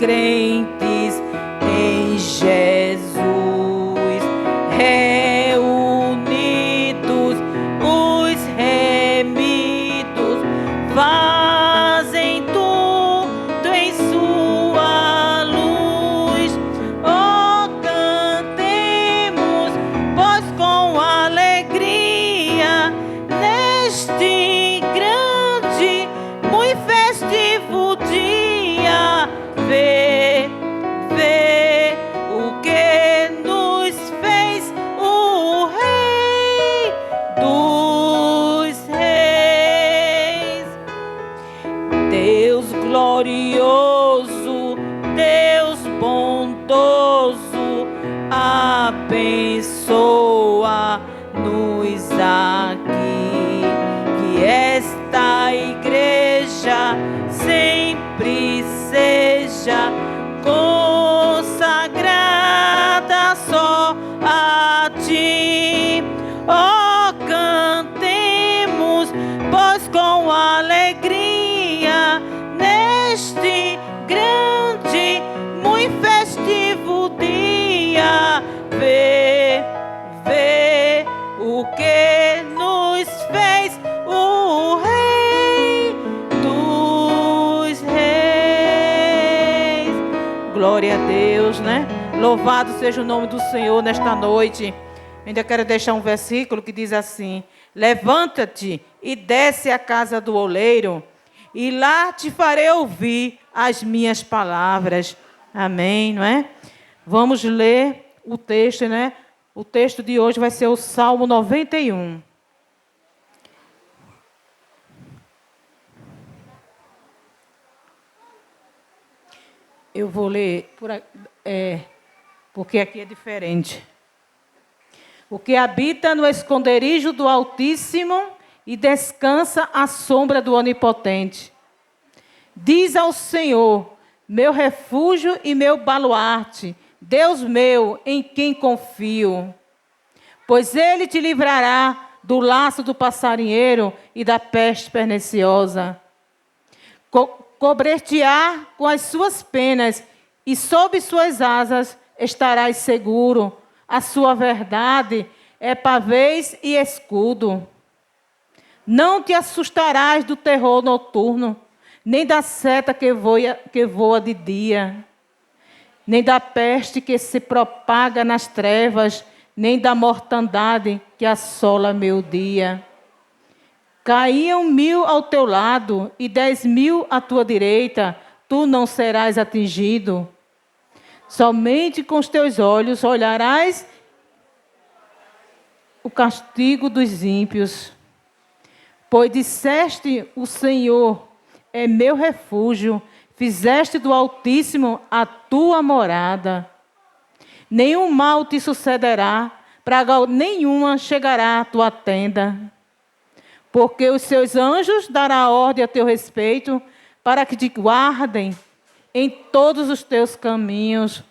crentes em Jesus, reunidos, os remidos, fazem tudo em sua luz. Oh, cantemos, pois com alegria, neste grande, muito festivo dia, vê o que nos fez o Rei dos Reis. Deus glorioso, Deus bondoso, abençoa-nos aqui, que esta igreja sempre seja consagrada só a ti. Oh, cantemos, pois com alegria, neste grande, muito festivo dia, vê o que nos fez o Rei dos Reis. Glória a Deus, né? Louvado seja o nome do Senhor nesta noite. Ainda quero deixar um versículo que diz assim: levanta-te e desce à casa do oleiro, e lá te farei ouvir as minhas palavras. Amém, não é? Vamos ler o texto, né? O texto de hoje vai ser o Salmo 91. Eu vou ler, porque aqui é diferente. O que habita no esconderijo do Altíssimo e descansa à sombra do Onipotente. Diz ao Senhor, meu refúgio e meu baluarte, Deus meu, em quem confio. Pois Ele te livrará do laço do passarinheiro e da peste perniciosa. Cobrir-te-á com as suas penas, e sob suas asas estarás seguro. A sua verdade é pavês e escudo. Não te assustarás do terror noturno, nem da seta que voa de dia, nem da peste que se propaga nas trevas, nem da mortandade que assola meu dia. Caíam 1000 ao teu lado e 10.000 à tua direita, tu não serás atingido. Somente com os teus olhos olharás o castigo dos ímpios. Pois disseste, o Senhor é meu refúgio, fizeste do Altíssimo a tua morada. Nenhum mal te sucederá, praga nenhuma chegará à tua tenda. Porque os seus anjos dará ordem a teu respeito, para que te guardem em todos os teus caminhos.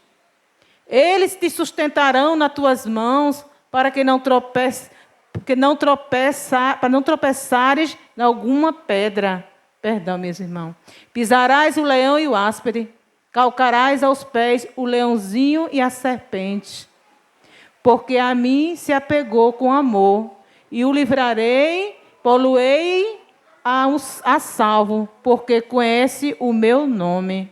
Eles te sustentarão nas tuas mãos, para não tropeçares em alguma pedra. Perdão, meus irmãos. Pisarás o leão e o áspide, calcarás aos pés o leãozinho e a serpente. Porque a mim se apegou com amor, e o livrarei, poluei a salvo, porque conhece o meu nome.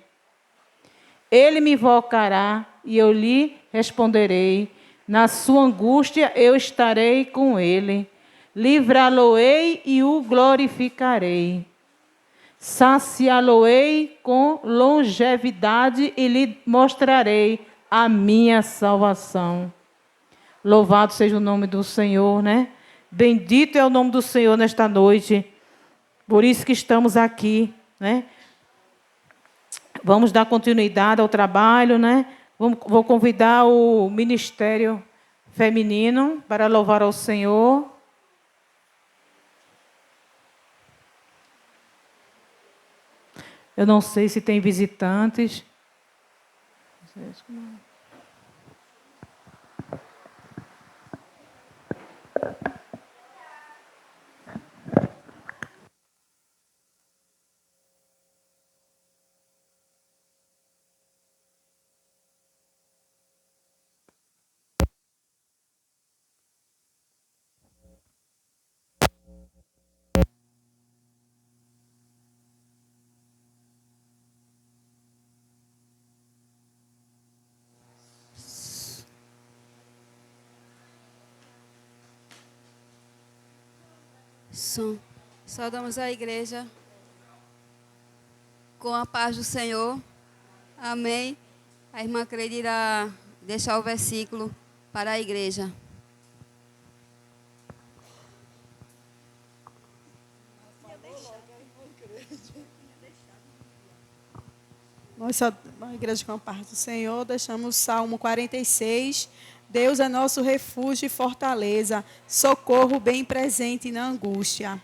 Ele me invocará e eu lhe responderei. Na sua angústia eu estarei com ele. Livrá-lo-ei e o glorificarei. Saciá-lo-ei com longevidade e lhe mostrarei a minha salvação. Louvado seja o nome do Senhor, né? Bendito é o nome do Senhor nesta noite. Por isso que estamos aqui, né? Vamos dar continuidade ao trabalho, né? Vou convidar o Ministério Feminino para louvar ao Senhor. Eu não sei se tem visitantes. Som. Saudamos a igreja com a paz do Senhor. Amém. A irmã Creide irá deixar o versículo para a igreja. Nós, a igreja com a paz do Senhor, deixamos o Salmo 46. Deus é nosso refúgio e fortaleza, socorro bem presente na angústia.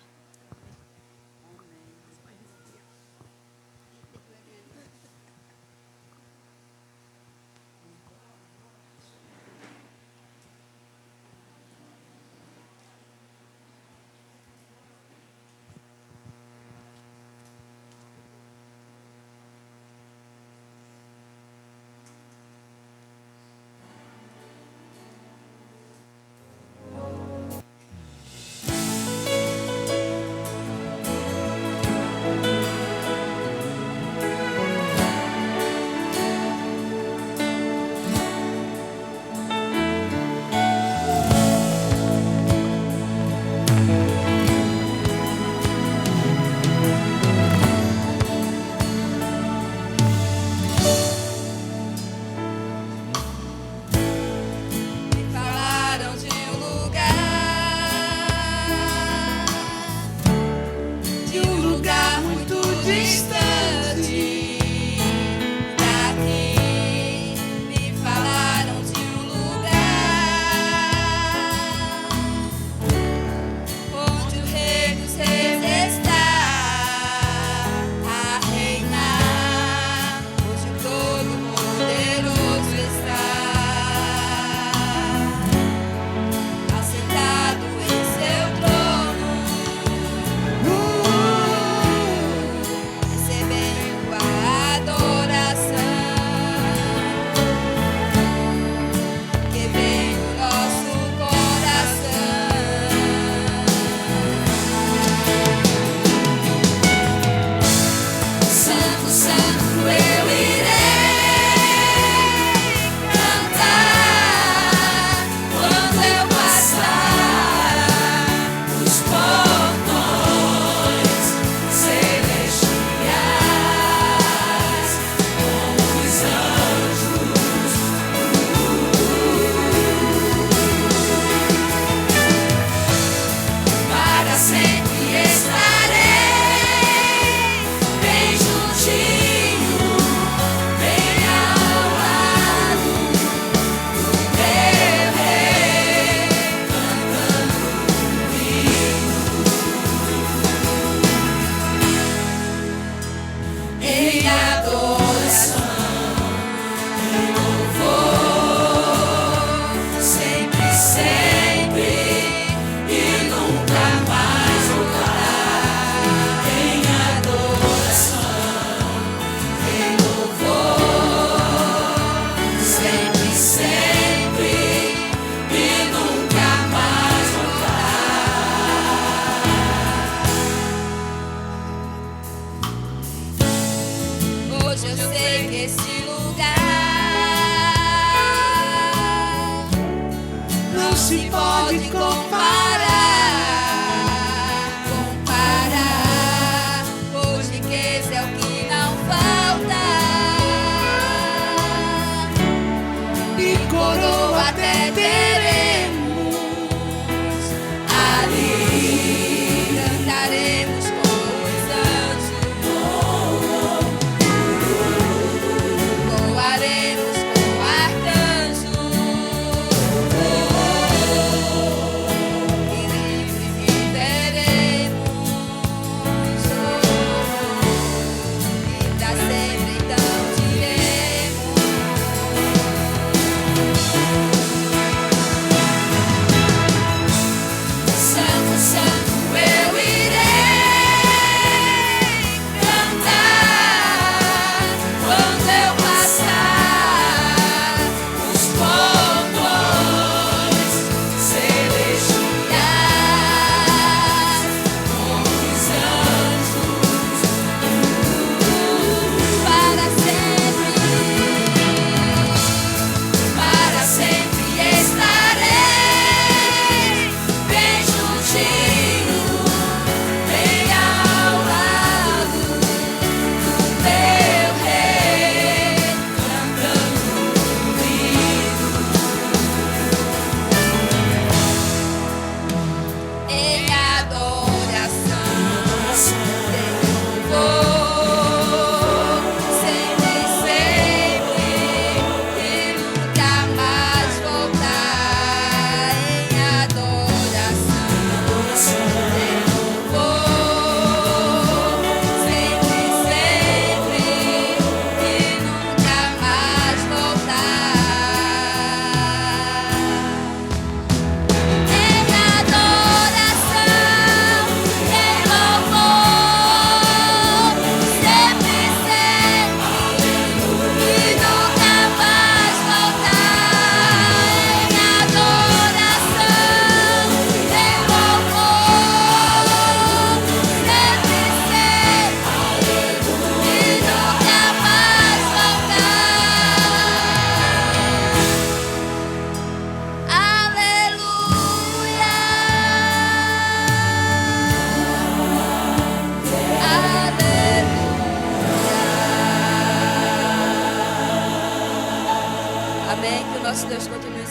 Amém. Que o nosso Deus continue nos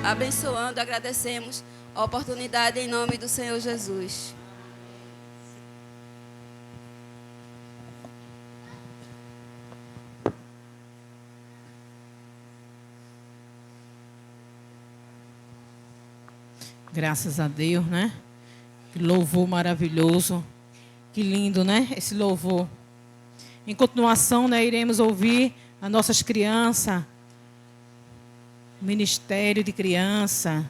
abençoando. Agradecemos a oportunidade em nome do Senhor Jesus. Graças a Deus, né? Que louvor maravilhoso. Que lindo, né? Esse louvor. Em continuação, né, iremos ouvir as nossas crianças. Ministério de Criança.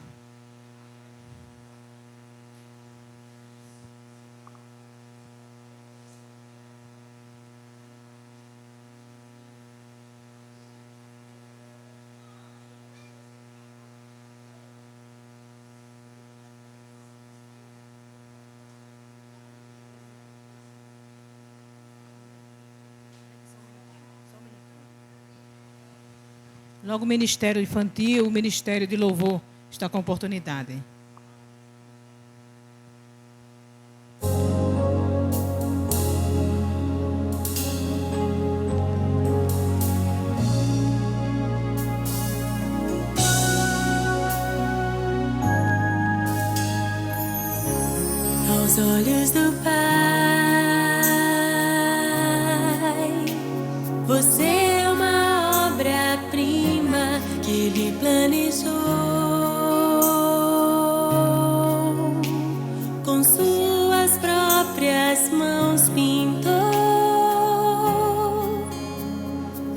Logo o Ministério Infantil, o Ministério de Louvor está com oportunidade. Aos olhos do Pai, você é uma obra-prima que Ele planejou. Com suas próprias mãos pintou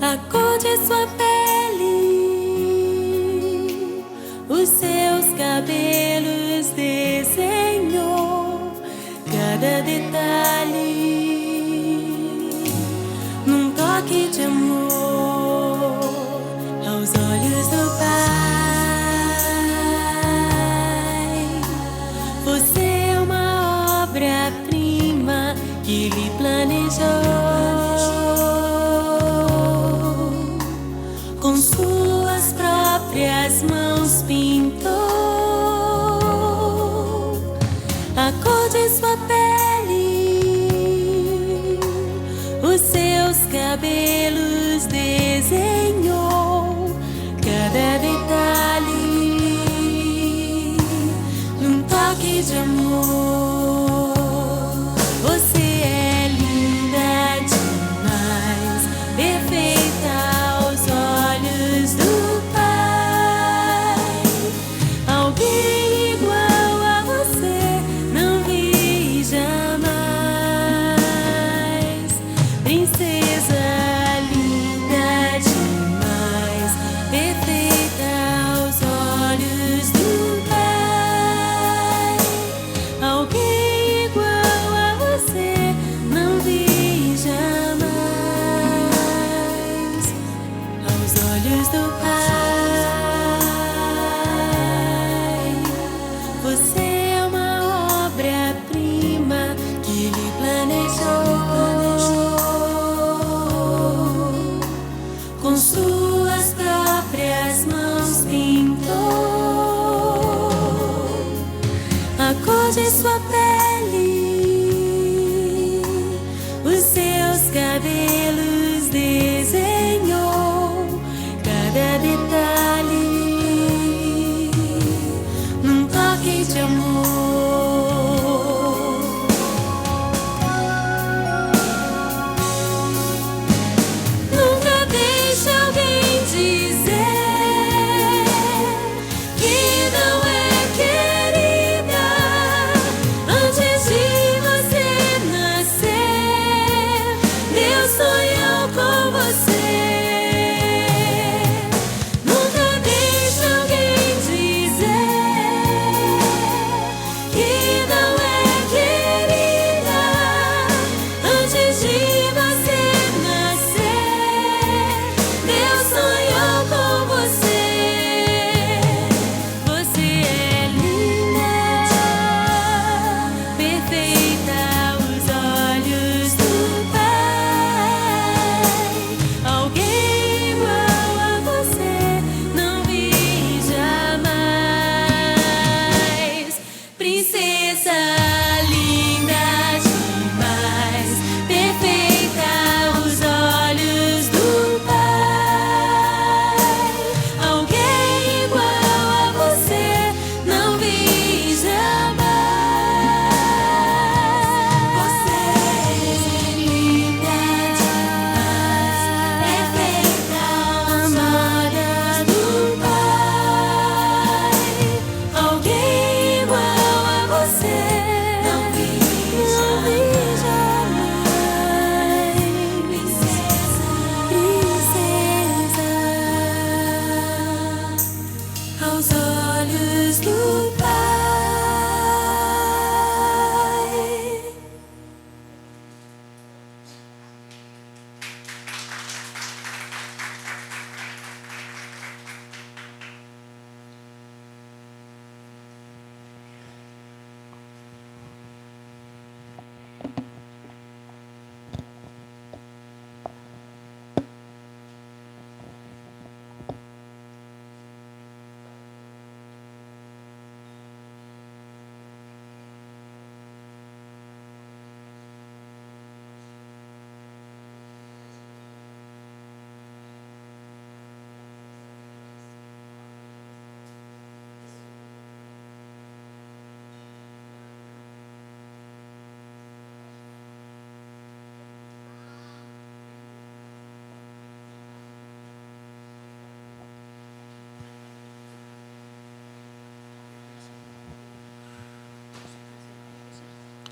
a cor de sua pele, os seus cabelos desenhou, cada detalhe num toque de amor. Aos olhos do Pai, você é uma obra-prima que Ele planejou. Com suas próprias mãos pintou a cor de sua pele, os seus cabelos desenhou, cada detalhe num toque de amor. Você é linda demais, perfeita aos olhos do Pai. Alguém igual a você não vi jamais. Princesa linda demais, perfeita aos olhos do Pai. Alguém igual a você não vi jamais. Aos olhos do Pai, você é uma obra-prima que Ele planejou. Com suas próprias mãos pintou a cor de sua pele, os seus cabelos desenhou, cada detalhe num toque de amor. Nunca deixe alguém dizer que não é querida. Ande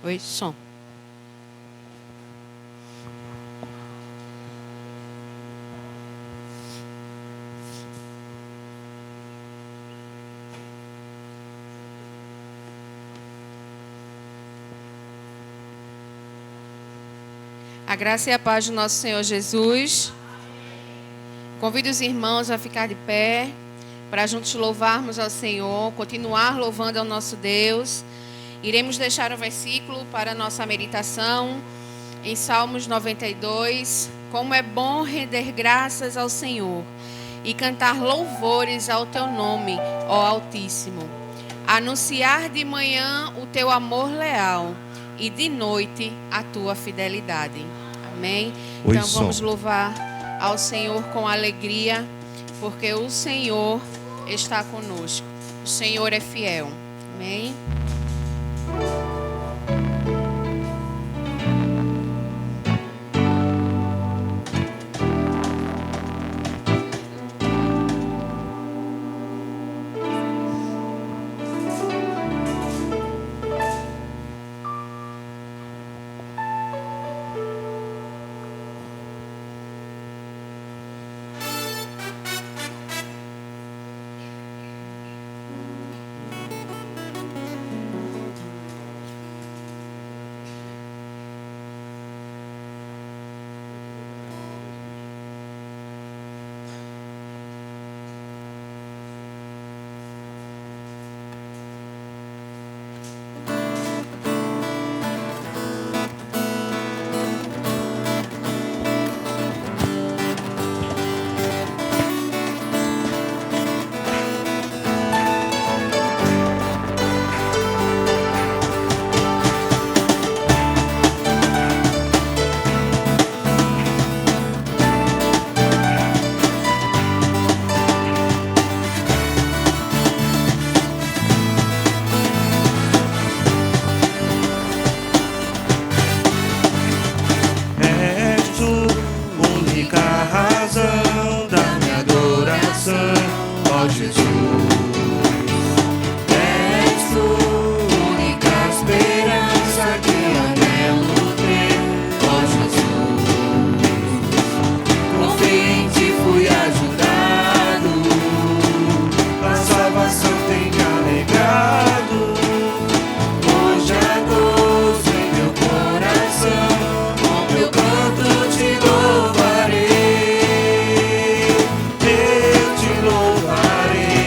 Oi, som. A graça e a paz do nosso Senhor Jesus. Convido os irmãos a ficar de pé, para juntos louvarmos ao Senhor, continuar louvando ao nosso Deus. Iremos deixar o versículo para a nossa meditação em Salmos 92. Como é bom render graças ao Senhor e cantar louvores ao teu nome, ó Altíssimo. Anunciar de manhã o teu amor leal e de noite a tua fidelidade. Amém? Oi, Então vamos som. louvar ao Senhor com alegria, porque o Senhor está conosco. O Senhor é fiel. Amém? És tu, única razão da minha adoração, ó Jesus. És tu, única esperança que anelo ter, ó Jesus. Confio em ti, fui ajudado, a salvação tem me alegrado. Hoje há gozo em meu coração, com meu canto te louvarei, eu te louvarei.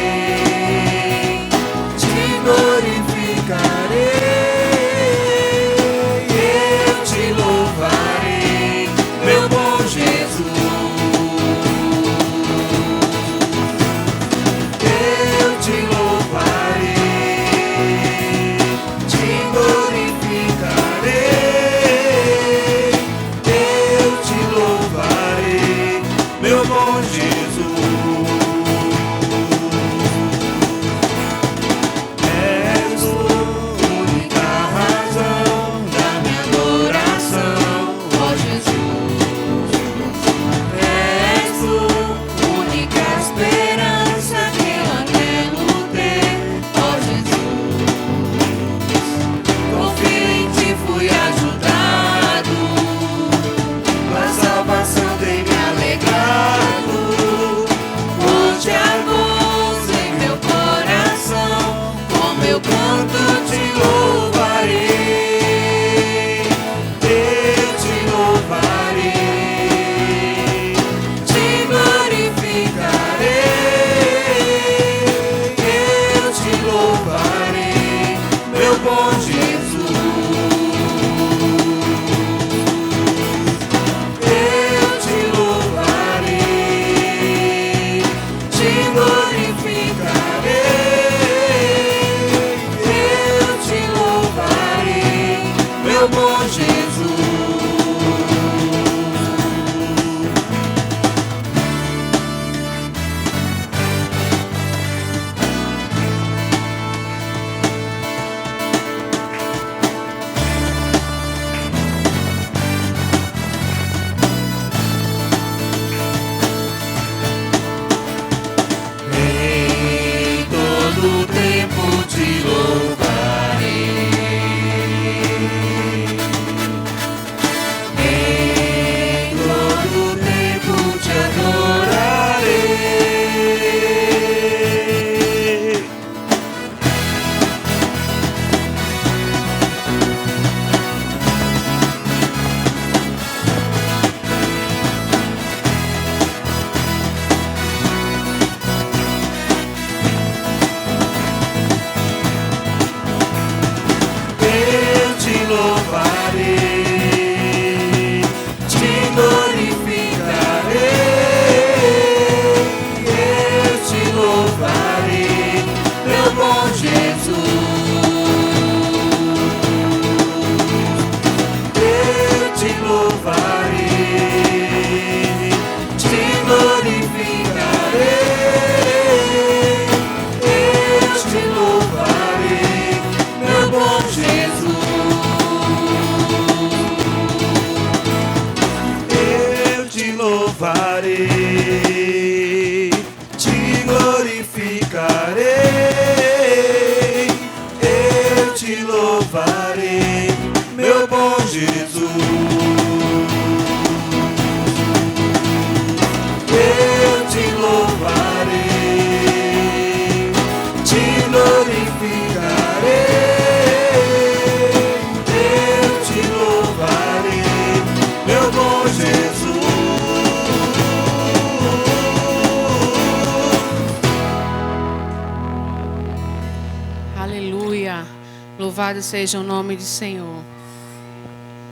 Louvado seja o nome do Senhor.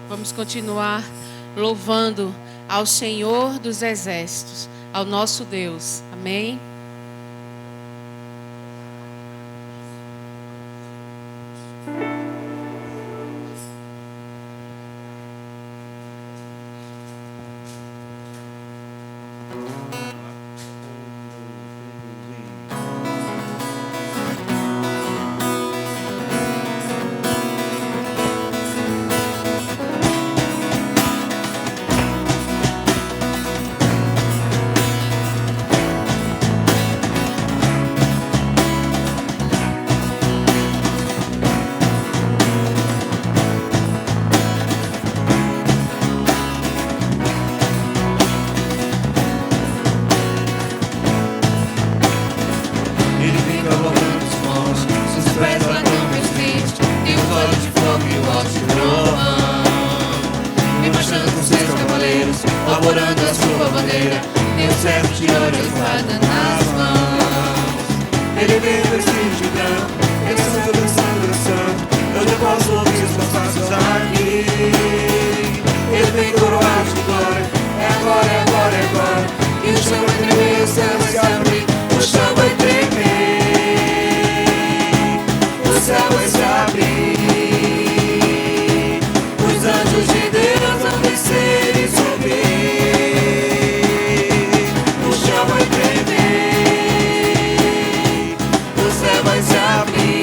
Vamos continuar louvando ao Senhor dos Exércitos, ao nosso Deus. Amém? Ele vem cavalgando os mãos, seus pés largam meus gritos, tem um olho de fogo e o alto trovão. Vem marchando com seus cavaleiros, arvorando a sua bandeira, tem um servo de ouro e espada nas mãos. Ele vem vestido de branco, dançando, dançando, dançando, eu já posso ouvir os meus passos aqui. Ele vem coroado de glória, é agora, é agora, é agora, e o chão vai tremer, o céu vai se abrir, o chão vai tremer. O céu vai se abrir, os anjos de Deus vão descer e subir. O chão vai tremer, o céu vai se abrir,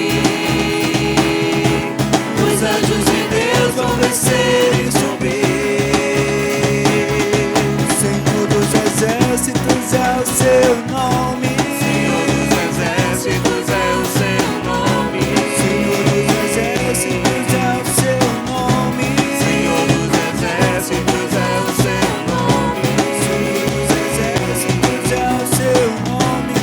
os anjos de Deus vão descer e subir. Senhor dos exércitos é o seu nome. Senhor dos exércitos é o seu nome. Senhor dos exércitos é o seu nome. Senhor dos exércitos é o seu nome. Senhor dos exércitos é o seu nome.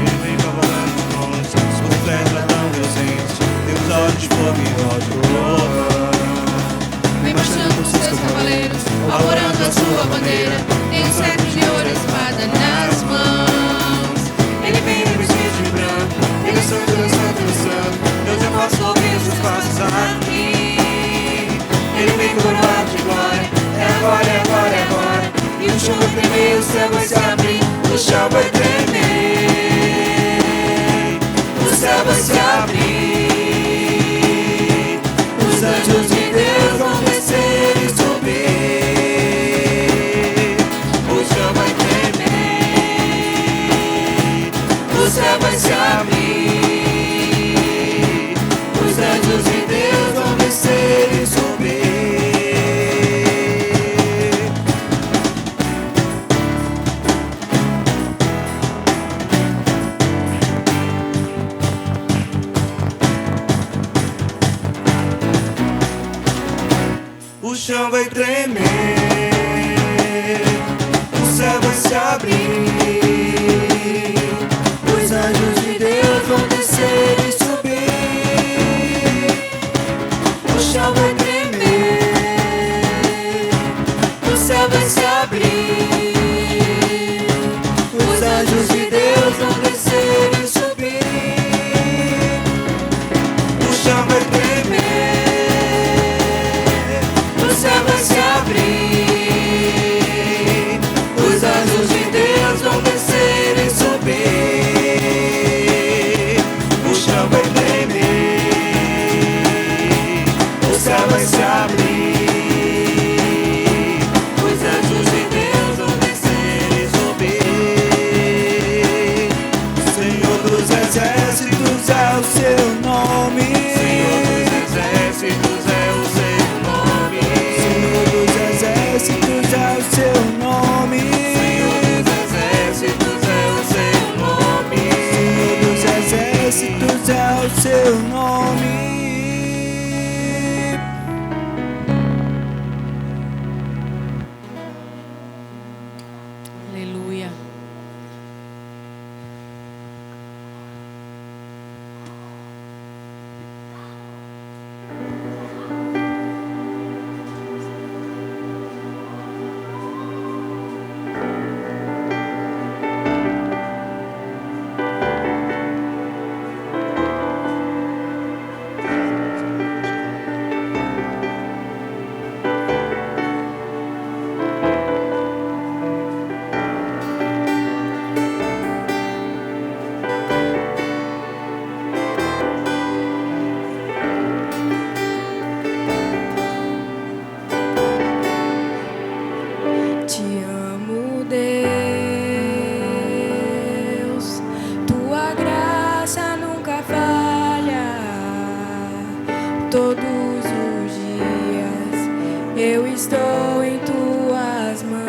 Ele vem cavalgando os montes, suas flechas tão reluzentes, tem os olhos de fogo e ódio. Vem marchando com seus cavaleiros, arvorando a sua bandeira, tem um cetro de ouro e espada nas mãos. Ele vem vestido de branco, ele dançando, dançando, dançando, eu já posso ouvir os seus passos aqui. Ele vem coroado de glória, é agora, é agora, é agora, e o chão vai tremer, o céu vai se abrir, o chão vai tremer, o céu vai se abrir, os anjos de Deus vão descer e subir. O chão vai tremer, o céu vai se abrir, os anjos de Deus vão descer e subir. O chão vai tremer, o céu vai se abrir, os anjos de Deus vão descer e subir. O chão vai tremer, o céu vai se abrir, os anjos de Deus vão descer e subir. O chão vai tremer, o céu vai se abrir, os anjos de Deus vão descer e subir. O chão vai tremer, o céu vai se abrir, os anjos de Deus vão descer e subir. Senhor dos exércitos é o seu nome. Senhor dos exércitos é o seu nome. Senhor dos exércitos é o seu nome. Senhor dos exércitos é o seu nome. Senhor dos exércitos é o seu nome. Aleluia. Eu estou em tuas mãos,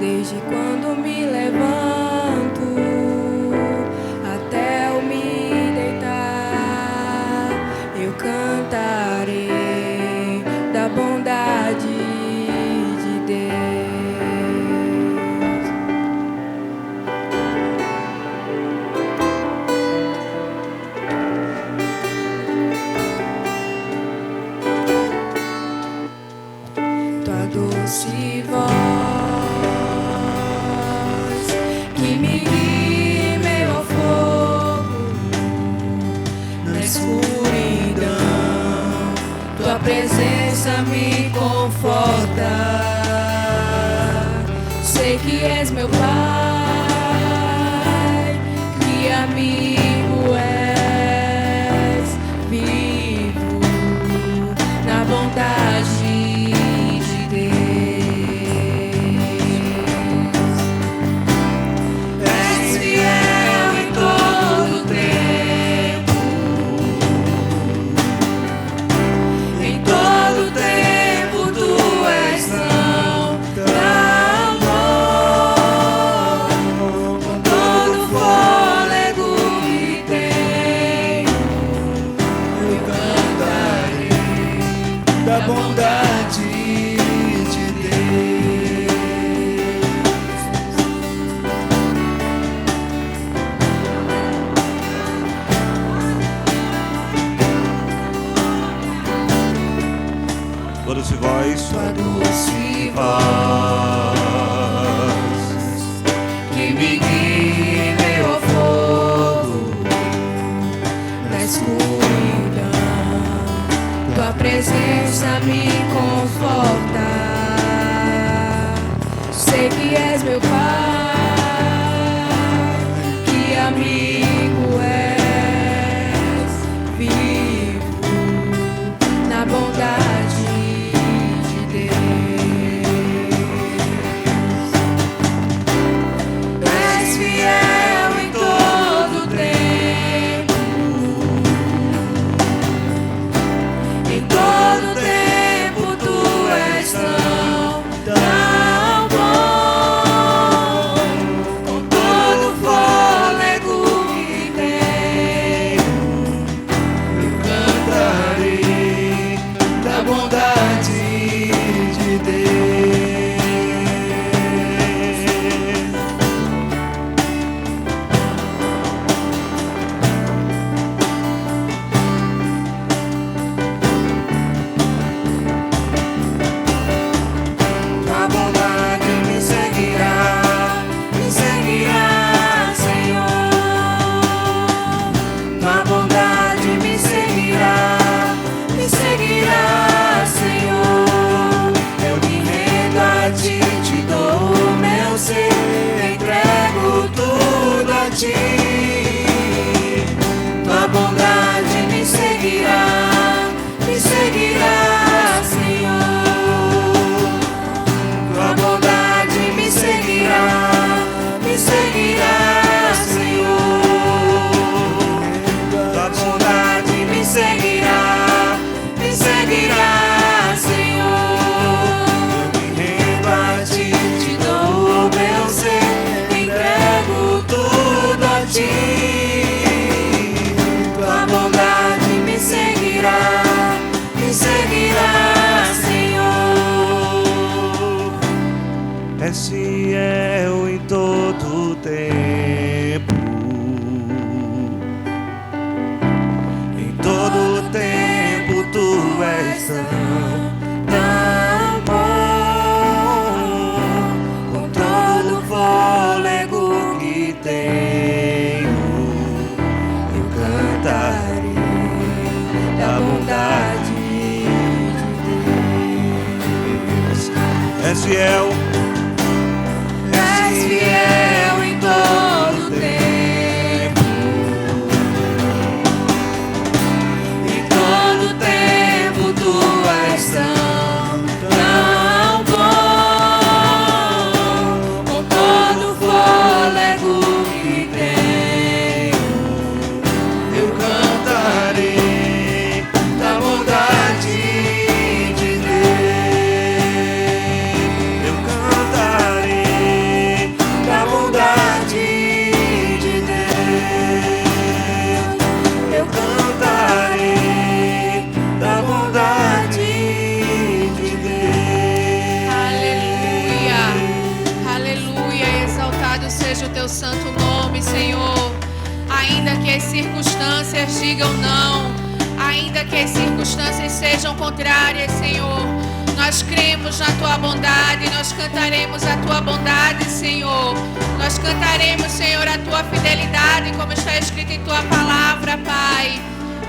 desde quando me levanto até eu me deitar. Eu cantarei da bondade de Deus. Tua doce voz que me guia em meio ao fogo, na escuridão, tua presença me conforta. Sei que és meu Pai, que amigo és, vivo na bondade de Deus. És fiel em todo tempo, em todo tempo tu és tão bom, com todo fôlego que tenho, eu cantarei da bondade de Deus. Tua doce voz, tua doce voz que me guia em meio ao fogo, na escuridão, tua presença me conforta. Sei que és meu Pai, que amigo és, vivo na bondade de Deus. És fiel em todo tempo, em todo tempo tu és tão bom, com todo fôlego que tenho, eu cantarei da bondade de Deus. Tua bondade me seguirá, Senhor. Tua bondade me seguirá, Senhor. Eu me rendo a ti, te dou o meu ser, entrego tudo a ti. Tua bondade me seguirá, Senhor. Tua bondade me seguirá, Senhor. Tua bondade me seguirá, Senhor. Eu me rendo a ti, te dou o meu ser, entrego tudo a ti. Tua bondade me seguirá, Senhor. És fiel em todo tempo, em todo tempo tu és tão bom, com todo fôlego que tenho, eu cantarei da bondade de Deus. És fiel em todo tempo, em todo tempo tu és tão bom, com todo fôlego que tenho, eu cantarei da bondade seja o teu santo nome, Senhor. Ainda que as circunstâncias digam não, ainda que as circunstâncias sejam contrárias, Senhor, nós cremos na tua bondade, nós cantaremos a tua bondade, Senhor. Nós cantaremos, Senhor, a tua fidelidade, como está escrito em tua palavra, Pai.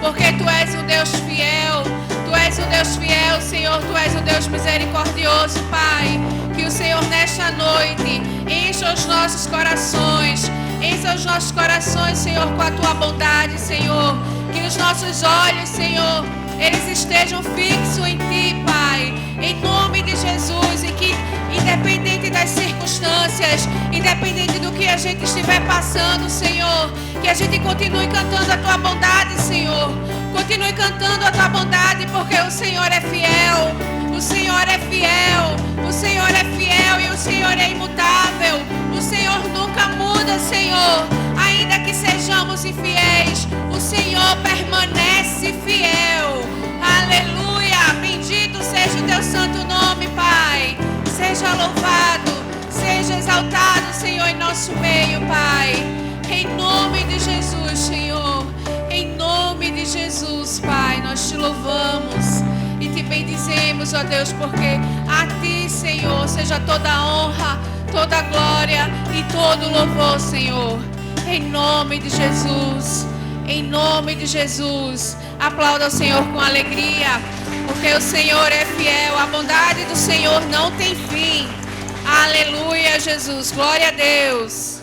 Porque tu és um Deus fiel, tu és um Deus fiel, Senhor, tu és um Deus misericordioso, Pai. Que o Senhor nesta noite encha os nossos corações, Senhor, com a tua bondade, Senhor. Que os nossos olhos, Senhor, eles estejam fixos em ti, Pai, em nome de Jesus. E que, independente das circunstâncias, independente do que a gente estiver passando, Senhor, que a gente continue cantando a tua bondade, Senhor. Continue cantando a tua bondade, porque o Senhor é fiel. O Senhor é fiel, o Senhor é fiel e o Senhor é imutável. O Senhor nunca muda, Senhor. Ainda que sejamos infiéis, o Senhor permanece fiel. Aleluia! Bendito seja o teu santo nome, Pai. Seja louvado, seja exaltado, Senhor, em nosso meio, Pai. Em nome de Jesus, Senhor. Em nome de Jesus, Pai, nós te louvamos e te bendizemos, ó Deus, porque a ti, Senhor, seja toda a honra, toda a glória e todo o louvor, Senhor. Em nome de Jesus, em nome de Jesus. Aplauda o Senhor com alegria, porque o Senhor é fiel, a bondade do Senhor não tem fim. Aleluia, Jesus, glória a Deus.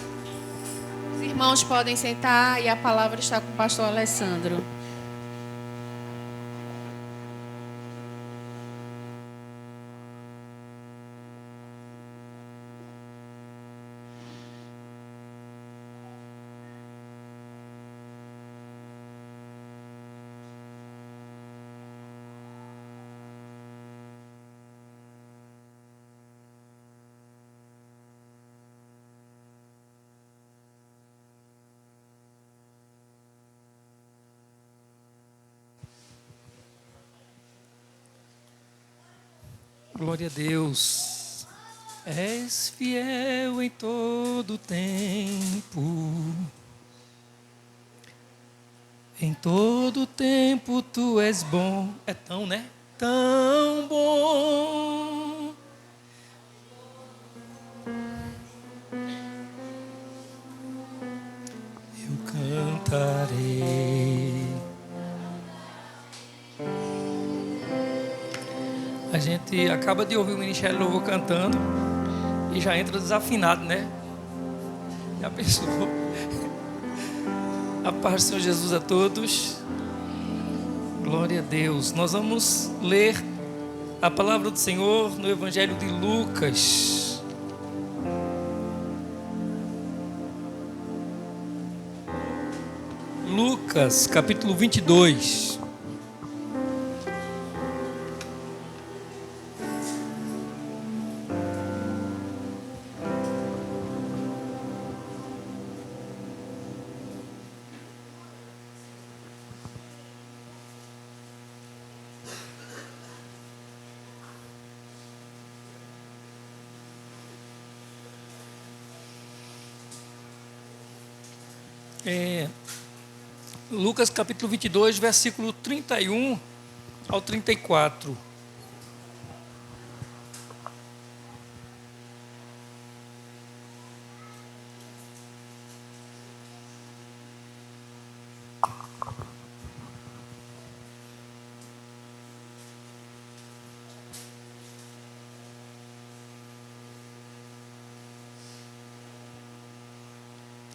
Os irmãos podem sentar e a palavra está com o pastor Alessandro. Glória a Deus. És fiel em todo tempo. Em todo tempo tu és bom. É tão, né? Tão bom. Eu cantarei. A gente acaba de ouvir o Ministério de Louvor cantando e já entra desafinado, né? Já pensou? A paz do Senhor Jesus a todos. Glória a Deus. Nós vamos ler a palavra do Senhor no Evangelho de Lucas. Lucas, capítulo 22. Lucas capítulo 22, versículo 31 ao 34.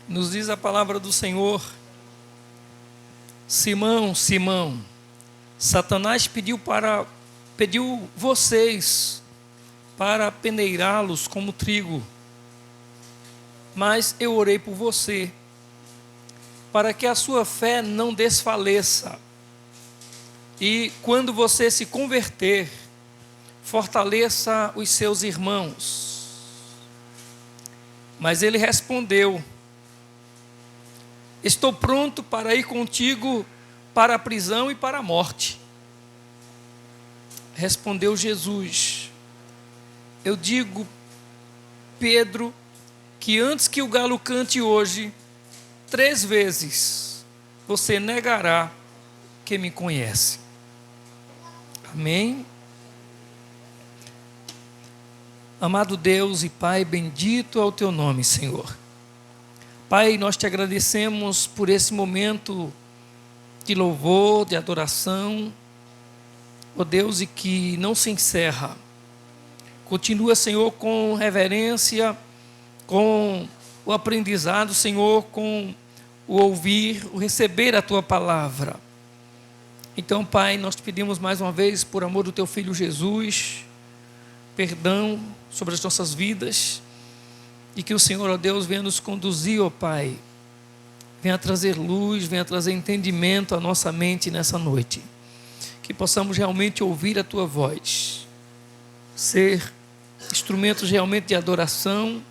Nos diz a palavra do Senhor: Simão, Simão, Satanás pediu vocês para peneirá-los como trigo, mas eu orei por você, para que a sua fé não desfaleça, e quando você se converter, fortaleça os seus irmãos. Mas ele respondeu: estou pronto para ir contigo para a prisão e para a morte. Respondeu Jesus: eu digo, Pedro, que antes que o galo cante hoje, 3 vezes você negará que me conhece. Amém? Amado Deus e Pai, bendito é o teu nome, Senhor. Pai, nós te agradecemos por esse momento de louvor, de adoração, ó Deus, e que não se encerra. Continua, Senhor, com reverência, com o aprendizado, Senhor, com o ouvir, o receber a tua palavra. Então, Pai, nós te pedimos mais uma vez, por amor do teu Filho Jesus, perdão sobre as nossas vidas, e que o Senhor, ó Deus, venha nos conduzir, ó Pai, venha trazer luz, venha trazer entendimento à nossa mente nessa noite, que possamos realmente ouvir a tua voz, ser instrumentos realmente de adoração,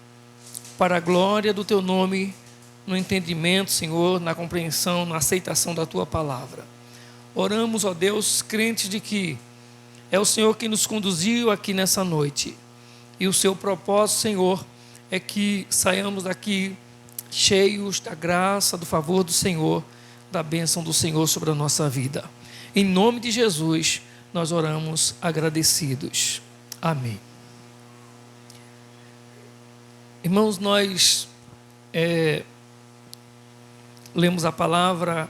para a glória do teu nome, no entendimento, Senhor, na compreensão, na aceitação da tua palavra. Oramos, ó Deus, crentes de que é o Senhor que nos conduziu aqui nessa noite. E o seu propósito, Senhor, é que saiamos daqui cheios da graça, do favor do Senhor, da bênção do Senhor sobre a nossa vida. Em nome de Jesus, nós oramos agradecidos. Amém. Irmãos, nós lemos a palavra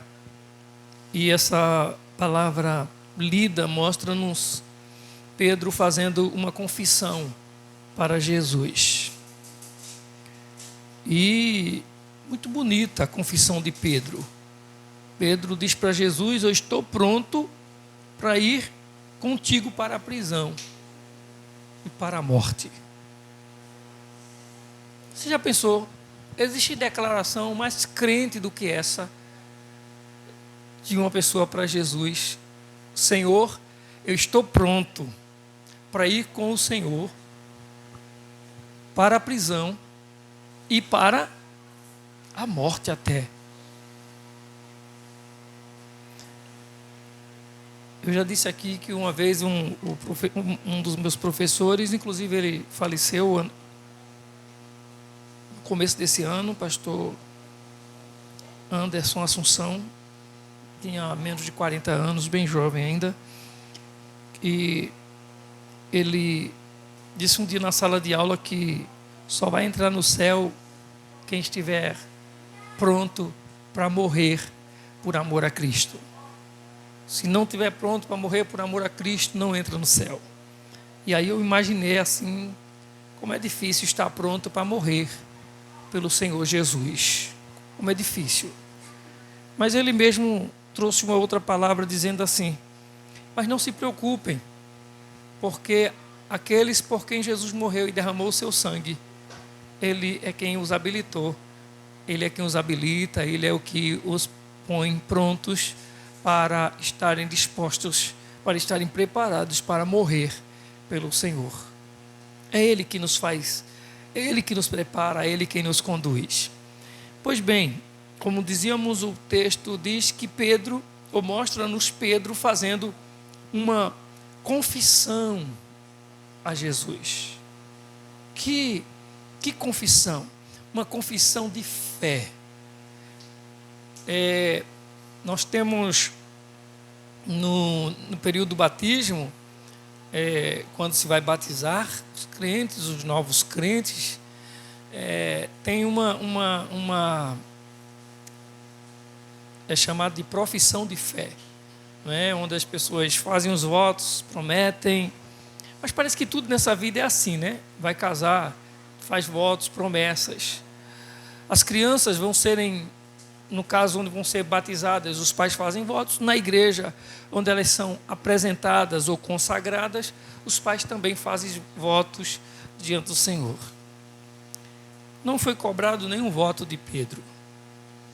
e essa palavra lida mostra-nos Pedro fazendo uma confissão para Jesus. E muito bonita a confissão de Pedro. Pedro diz para Jesus: eu estou pronto para ir contigo para a prisão e para a morte. Você já pensou, existe declaração mais crente do que essa de uma pessoa para Jesus? Senhor, eu estou pronto para ir com o Senhor para a prisão e para a morte até. Eu já disse aqui que uma vez um dos meus professores, inclusive ele faleceu no começo desse ano, o pastor Anderson Assunção, tinha menos de 40 anos, bem jovem ainda, e ele disse um dia na sala de aula que só vai entrar no céu quem estiver pronto para morrer por amor a Cristo. Se não estiver pronto para morrer por amor a Cristo, não entra no céu. E aí eu imaginei assim, como é difícil estar pronto para morrer pelo Senhor Jesus. Como é difícil. Mas ele mesmo trouxe uma outra palavra dizendo assim: mas não se preocupem, porque aqueles por quem Jesus morreu e derramou o seu sangue, Ele é quem os habilitou, Ele é quem os habilita, Ele é o que os põe prontos para estarem dispostos, para estarem preparados para morrer pelo Senhor. É Ele que nos faz, é Ele que nos prepara, é Ele quem nos conduz. Pois bem, como dizíamos, o texto diz que Pedro, ou mostra-nos Pedro fazendo uma confissão a Jesus. Que confissão? Uma confissão de fé. Nós temos no período do batismo, quando se vai batizar os crentes, os novos crentes, tem uma é chamado de profissão de fé, não é? Onde as pessoas fazem os votos, prometem, mas parece que tudo nessa vida é assim, né? Vai casar, faz votos, promessas. As crianças vão serem, no caso onde vão ser batizadas, os pais fazem votos. Na igreja, onde elas são apresentadas ou consagradas, os pais também fazem votos diante do Senhor. Não foi cobrado nenhum voto de Pedro.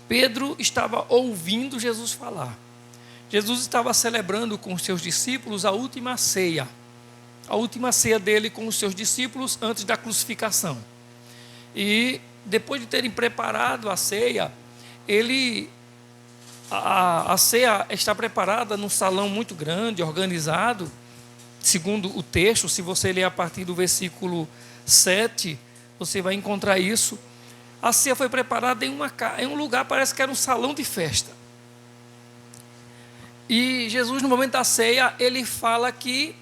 Pedro estava ouvindo Jesus falar. Jesus estava celebrando com os seus discípulos a última ceia dele com os seus discípulos antes da crucificação. E depois de terem preparado a ceia, a ceia está preparada num salão muito grande, organizado, segundo o texto. Se você ler a partir do versículo 7, você vai encontrar isso. a ceia foi preparada em um lugar, parece que era um salão de festa. E Jesus, no momento da ceia, ele fala que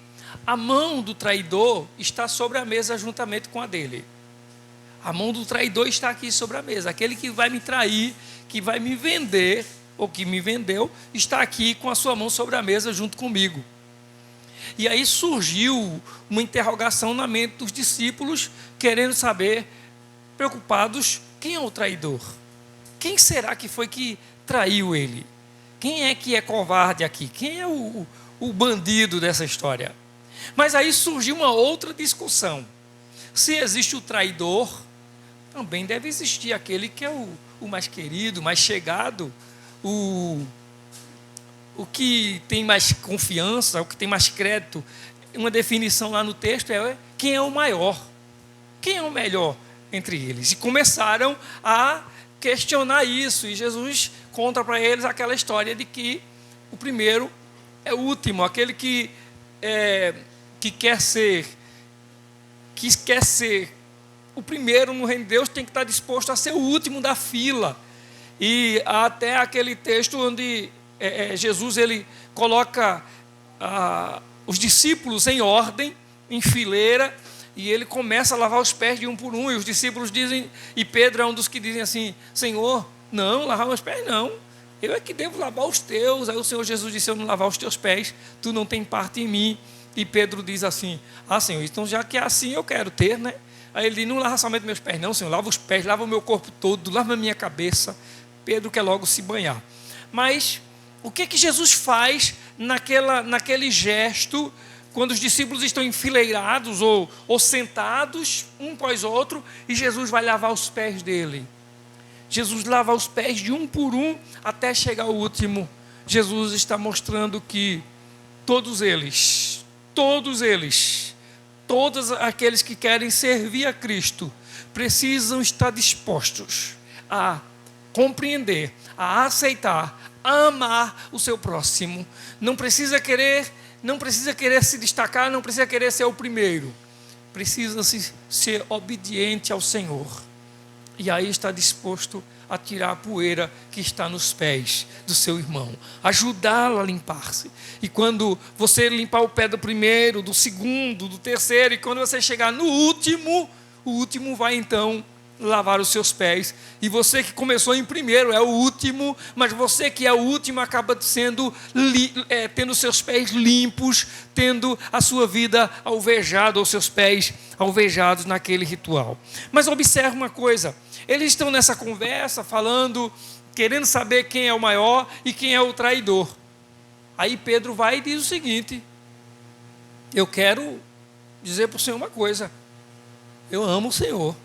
a mão do traidor está sobre a mesa juntamente com a dele. A mão do traidor está aqui sobre a mesa. Aquele que vai me trair, que vai me vender, ou que me vendeu, está aqui com a sua mão sobre a mesa junto comigo. E aí surgiu uma interrogação na mente dos discípulos, querendo saber, preocupados, quem é o traidor? Quem será que foi que traiu ele? Quem é que é covarde aqui? Quem é o bandido dessa história? Mas aí surgiu uma outra discussão. Se existe o traidor, também deve existir aquele que é o mais querido, mais chegado, o que tem mais confiança, o que tem mais crédito. Uma definição lá no texto é quem é o maior, quem é o melhor entre eles. E começaram a questionar isso, e Jesus conta para eles aquela história de que o primeiro é o último, aquele que quer ser o primeiro no reino de Deus tem que estar disposto a ser o último da fila. E até aquele texto onde Jesus ele coloca os discípulos em ordem, em fileira, e ele começa a lavar os pés de um por um, e os discípulos dizem, e Pedro é um dos que dizem assim: Senhor, não, lavar meus pés não, eu é que devo lavar os teus. Aí o Senhor Jesus disse: eu não lavar os teus pés, tu não tem parte em mim. E Pedro diz assim: Senhor, então já que é assim eu quero ter, né? Aí ele diz: não lava somente meus pés não, Senhor, lava os pés, lava o meu corpo todo, lava a minha cabeça. Pedro quer logo se banhar. Mas o que Jesus faz naquele gesto, quando os discípulos estão enfileirados ou sentados, um após outro, e Jesus vai lavar os pés dele? Jesus lava os pés de um por um, até chegar ao último. Jesus está mostrando que todos aqueles que querem servir a Cristo, precisam estar dispostos a compreender, a aceitar, a amar o seu próximo. Não precisa querer se destacar, não precisa querer ser o primeiro. Precisa ser obediente ao Senhor. E aí está disposto a tirar a poeira que está nos pés do seu irmão, ajudá-lo a limpar-se. E quando você limpar o pé do primeiro, do segundo, do terceiro, e quando você chegar no último, o último vai então lavar os seus pés. E você que começou em primeiro é o último, mas você que é o último acaba tendo seus pés limpos, tendo a sua vida alvejada, ou seus pés alvejados naquele ritual. Mas observe uma coisa: eles estão nessa conversa falando, querendo saber quem é o maior e quem é o traidor. Aí Pedro vai e diz o seguinte: eu quero dizer para o Senhor uma coisa, eu amo o Senhor.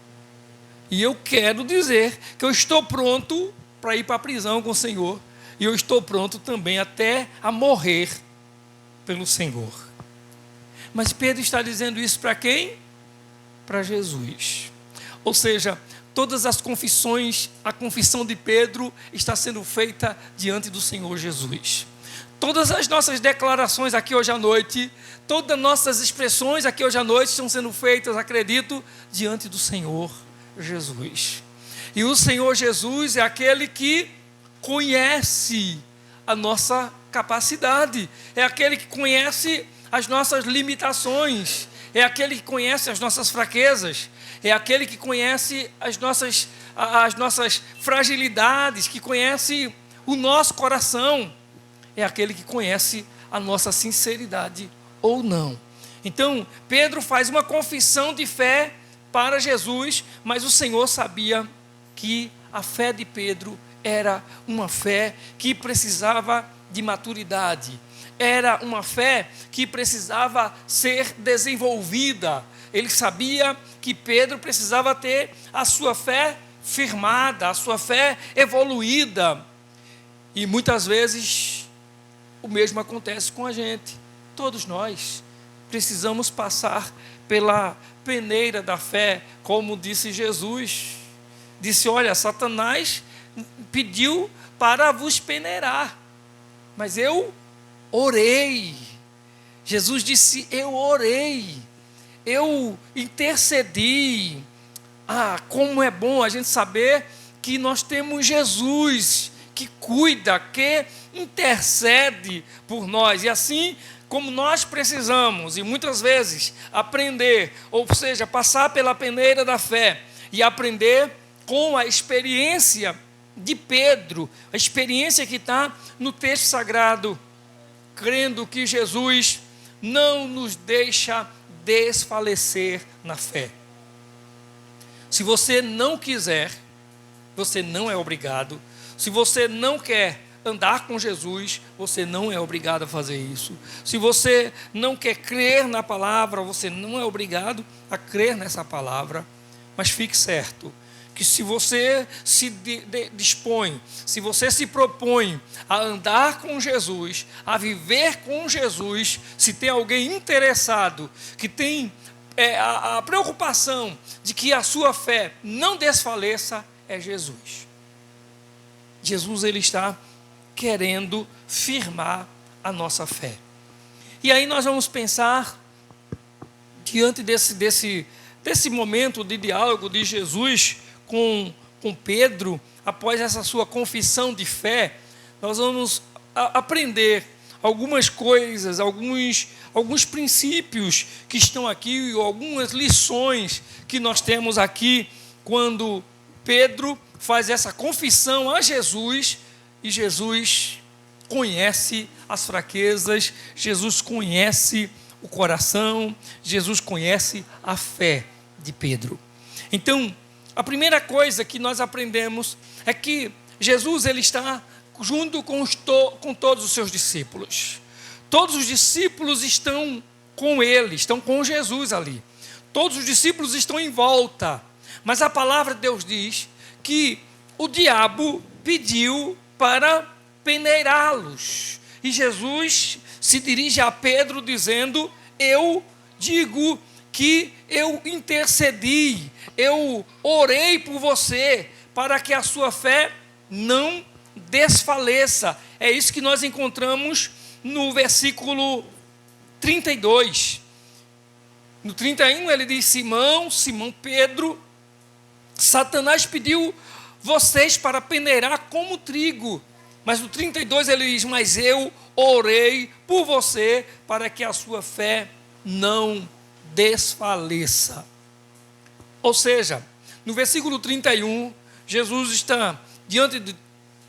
E eu quero dizer que eu estou pronto para ir para a prisão com o Senhor. E eu estou pronto também até a morrer pelo Senhor. Mas Pedro está dizendo isso para quem? Para Jesus. Ou seja, todas as confissões, a confissão de Pedro está sendo feita diante do Senhor Jesus. Todas as nossas declarações aqui hoje à noite, todas as nossas expressões aqui hoje à noite estão sendo feitas, acredito, diante do Senhor Jesus. E o Senhor Jesus é aquele que conhece a nossa capacidade, é aquele que conhece as nossas limitações, é aquele que conhece as nossas fraquezas, é aquele que conhece as nossas fragilidades, que conhece o nosso coração, é aquele que conhece a nossa sinceridade ou não. Então, Pedro faz uma confissão de fé para Jesus, mas o Senhor sabia que a fé de Pedro era uma fé que precisava de maturidade, era uma fé que precisava ser desenvolvida. Ele sabia que Pedro precisava ter a sua fé firmada, a sua fé evoluída. E muitas vezes o mesmo acontece com a gente. Todos nós precisamos passar pela peneira da fé, como disse Jesus. Disse: olha, Satanás pediu para vos peneirar, mas eu orei. Jesus disse: eu orei, eu intercedi como é bom a gente saber que nós temos Jesus, que cuida, que intercede por nós. E assim como nós precisamos, e muitas vezes, aprender, ou seja, passar pela peneira da fé e aprender com a experiência de Pedro, a experiência que está no texto sagrado, crendo que Jesus não nos deixa desfalecer na fé. Se você não quiser, você não é obrigado. Se você não quer andar com Jesus, você não é obrigado a fazer isso. Se você não quer crer na palavra, você não é obrigado a crer nessa palavra. Mas fique certo que se você se dispõe, se você se propõe a andar com Jesus, a viver com Jesus, se tem alguém interessado, que tem a preocupação de que a sua fé não desfaleça, é Jesus. Jesus, ele está querendo firmar a nossa fé. E aí nós vamos pensar, diante desse momento de diálogo de Jesus com Pedro, após essa sua confissão de fé, nós vamos aprender algumas coisas, alguns princípios que estão aqui, algumas lições que nós temos aqui, quando Pedro faz essa confissão a Jesus, e Jesus conhece as fraquezas, Jesus conhece o coração, Jesus conhece a fé de Pedro. Então, a primeira coisa que nós aprendemos é que Jesus, ele está junto com todos os seus discípulos. Todos os discípulos estão com ele, estão com Jesus ali. Todos os discípulos estão em volta. Mas a palavra de Deus diz que o diabo pediu para peneirá-los. E Jesus se dirige a Pedro dizendo: eu digo que eu intercedi, eu orei por você, para que a sua fé não desfaleça. É isso que nós encontramos no versículo 32. No 31 ele diz: Simão Pedro, Satanás pediu vocês para peneirar como trigo. Mas no 32 ele diz: mas eu orei por você para que a sua fé não desfaleça. Ou seja, no versículo 31, Jesus está diante de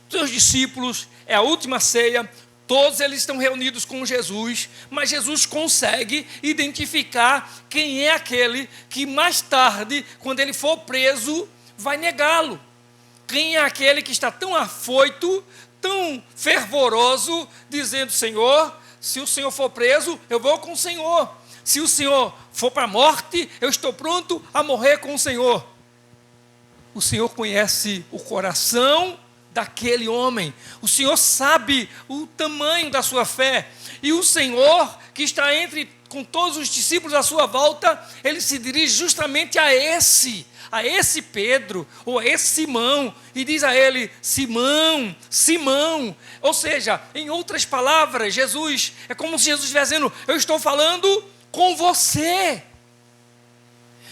seus discípulos, é a última ceia, todos eles estão reunidos com Jesus, mas Jesus consegue identificar quem é aquele que mais tarde, quando ele for preso, vai negá-lo. Quem é aquele que está tão afoito, tão fervoroso, dizendo: Senhor, se o Senhor for preso, eu vou com o Senhor. Se o Senhor for para a morte, eu estou pronto a morrer com o Senhor. O Senhor conhece o coração daquele homem. O Senhor sabe o tamanho da sua fé. E o Senhor, que está com todos os discípulos à sua volta, ele se dirige justamente a esse Pedro, ou a esse Simão, e diz a ele: Simão, Simão. Ou seja, em outras palavras, Jesus, é como se Jesus estivesse dizendo: eu estou falando com você.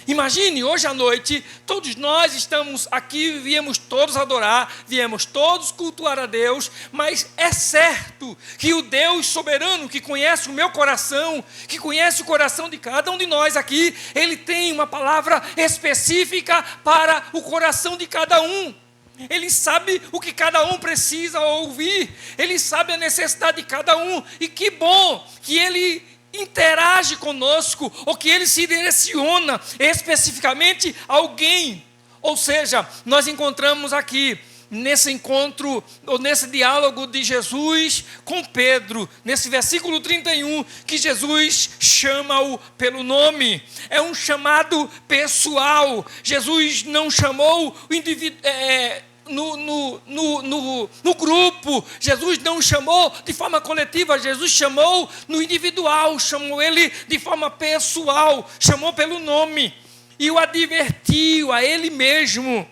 Imagine, hoje à noite, todos nós estamos aqui, viemos todos adorar, viemos todos cultuar a Deus, mas é certo que o Deus soberano, que conhece o meu coração, que conhece o coração de cada um de nós aqui, Ele tem uma palavra específica para o coração de cada um. Ele sabe o que cada um precisa ouvir, Ele sabe a necessidade de cada um, e que bom que Ele interage conosco, ou que ele se direciona especificamente a alguém. Ou seja, nós encontramos aqui, nesse encontro, ou nesse diálogo de Jesus com Pedro, nesse versículo 31, que Jesus chama-o pelo nome. É um chamado pessoal. Jesus não chamou o indivíduo no grupo. Jesus não chamou de forma coletiva, Jesus chamou no individual, chamou ele de forma pessoal, chamou pelo nome e o advertiu a ele mesmo: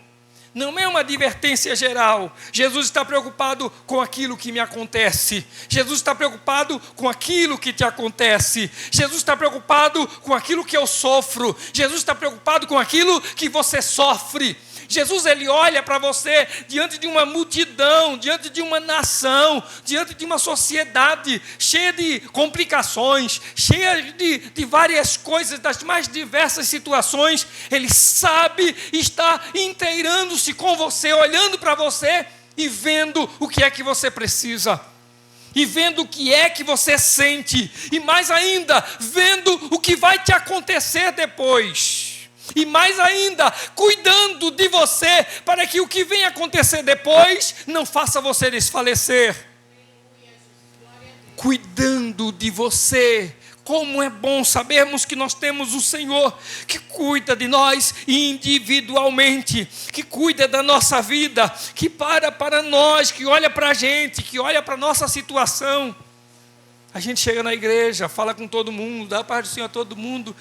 Não é uma advertência geral. Jesus está preocupado com aquilo que me acontece. Jesus está preocupado com aquilo que te acontece. Jesus está preocupado com aquilo que eu sofro. Jesus está preocupado com aquilo que você sofre. Jesus, ele olha para você diante de uma multidão, diante de uma nação, diante de uma sociedade cheia de complicações, cheia de várias coisas, das mais diversas situações. Ele sabe, está inteirando-se com você, olhando para você e vendo o que é que você precisa. E vendo o que é que você sente. E mais ainda, vendo o que vai te acontecer depois. E mais ainda, cuidando de você, para que o que vem acontecer depois não faça você desfalecer. Cuidando de você. Como é bom sabermos que nós temos o Senhor que cuida de nós individualmente, que cuida da nossa vida, que para nós, que olha para a gente, que olha para a nossa situação. A gente chega na igreja, fala com todo mundo, dá a paz do Senhor a todo mundo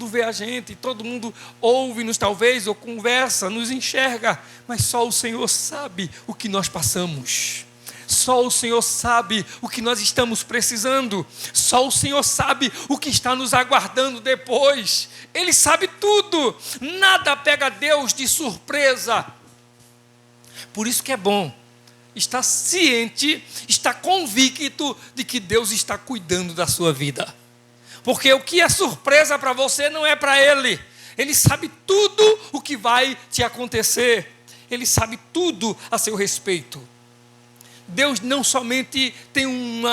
vê a gente, todo mundo ouve-nos talvez, ou conversa, nos enxerga, mas só o Senhor sabe o que nós passamos. Só o Senhor sabe o que nós estamos precisando. Só o Senhor sabe o que está nos aguardando depois. Ele sabe tudo. Nada pega Deus de surpresa. Por isso que é bom estar ciente, estar convicto de que Deus está cuidando da sua vida. Porque o que é surpresa para você não é para Ele. Ele sabe tudo o que vai te acontecer. Ele sabe tudo a seu respeito. Deus não somente tem um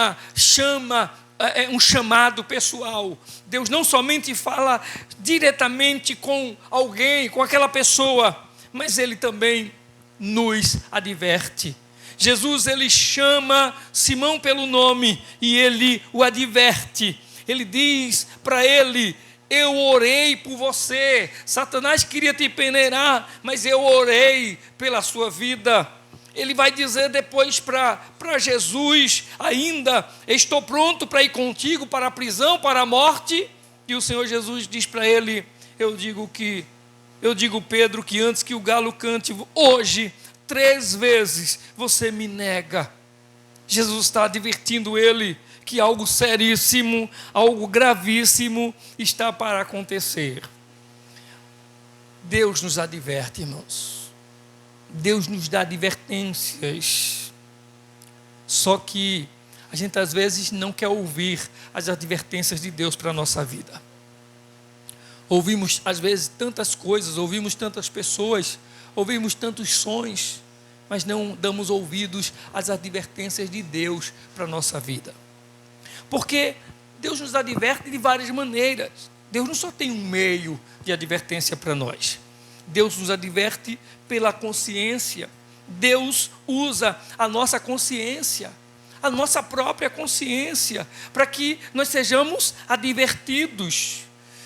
chamado pessoal. Deus não somente fala diretamente com alguém, com aquela pessoa, mas Ele também nos adverte. Jesus, ele chama Simão pelo nome e ele o adverte. Ele diz para ele: eu orei por você. Satanás queria te peneirar, mas eu orei pela sua vida. Ele vai dizer depois para Jesus ainda: estou pronto para ir contigo para a prisão, para a morte. E o Senhor Jesus diz para ele: eu digo Pedro, que antes que o galo cante hoje, 3 vezes você me nega. Jesus está advertindo ele que algo seríssimo, algo gravíssimo está para acontecer. Deus nos adverte, irmãos. Deus nos dá advertências. Só que a gente às vezes não quer ouvir as advertências de Deus para a nossa vida. Ouvimos às vezes tantas coisas, ouvimos tantas pessoas, ouvimos tantos sons, mas não damos ouvidos às advertências de Deus para a nossa vida. Porque Deus nos adverte de várias maneiras. Deus não só tem um meio de advertência para nós. Deus nos adverte pela consciência. Deus usa a nossa consciência, a nossa própria consciência, para que nós sejamos advertidos.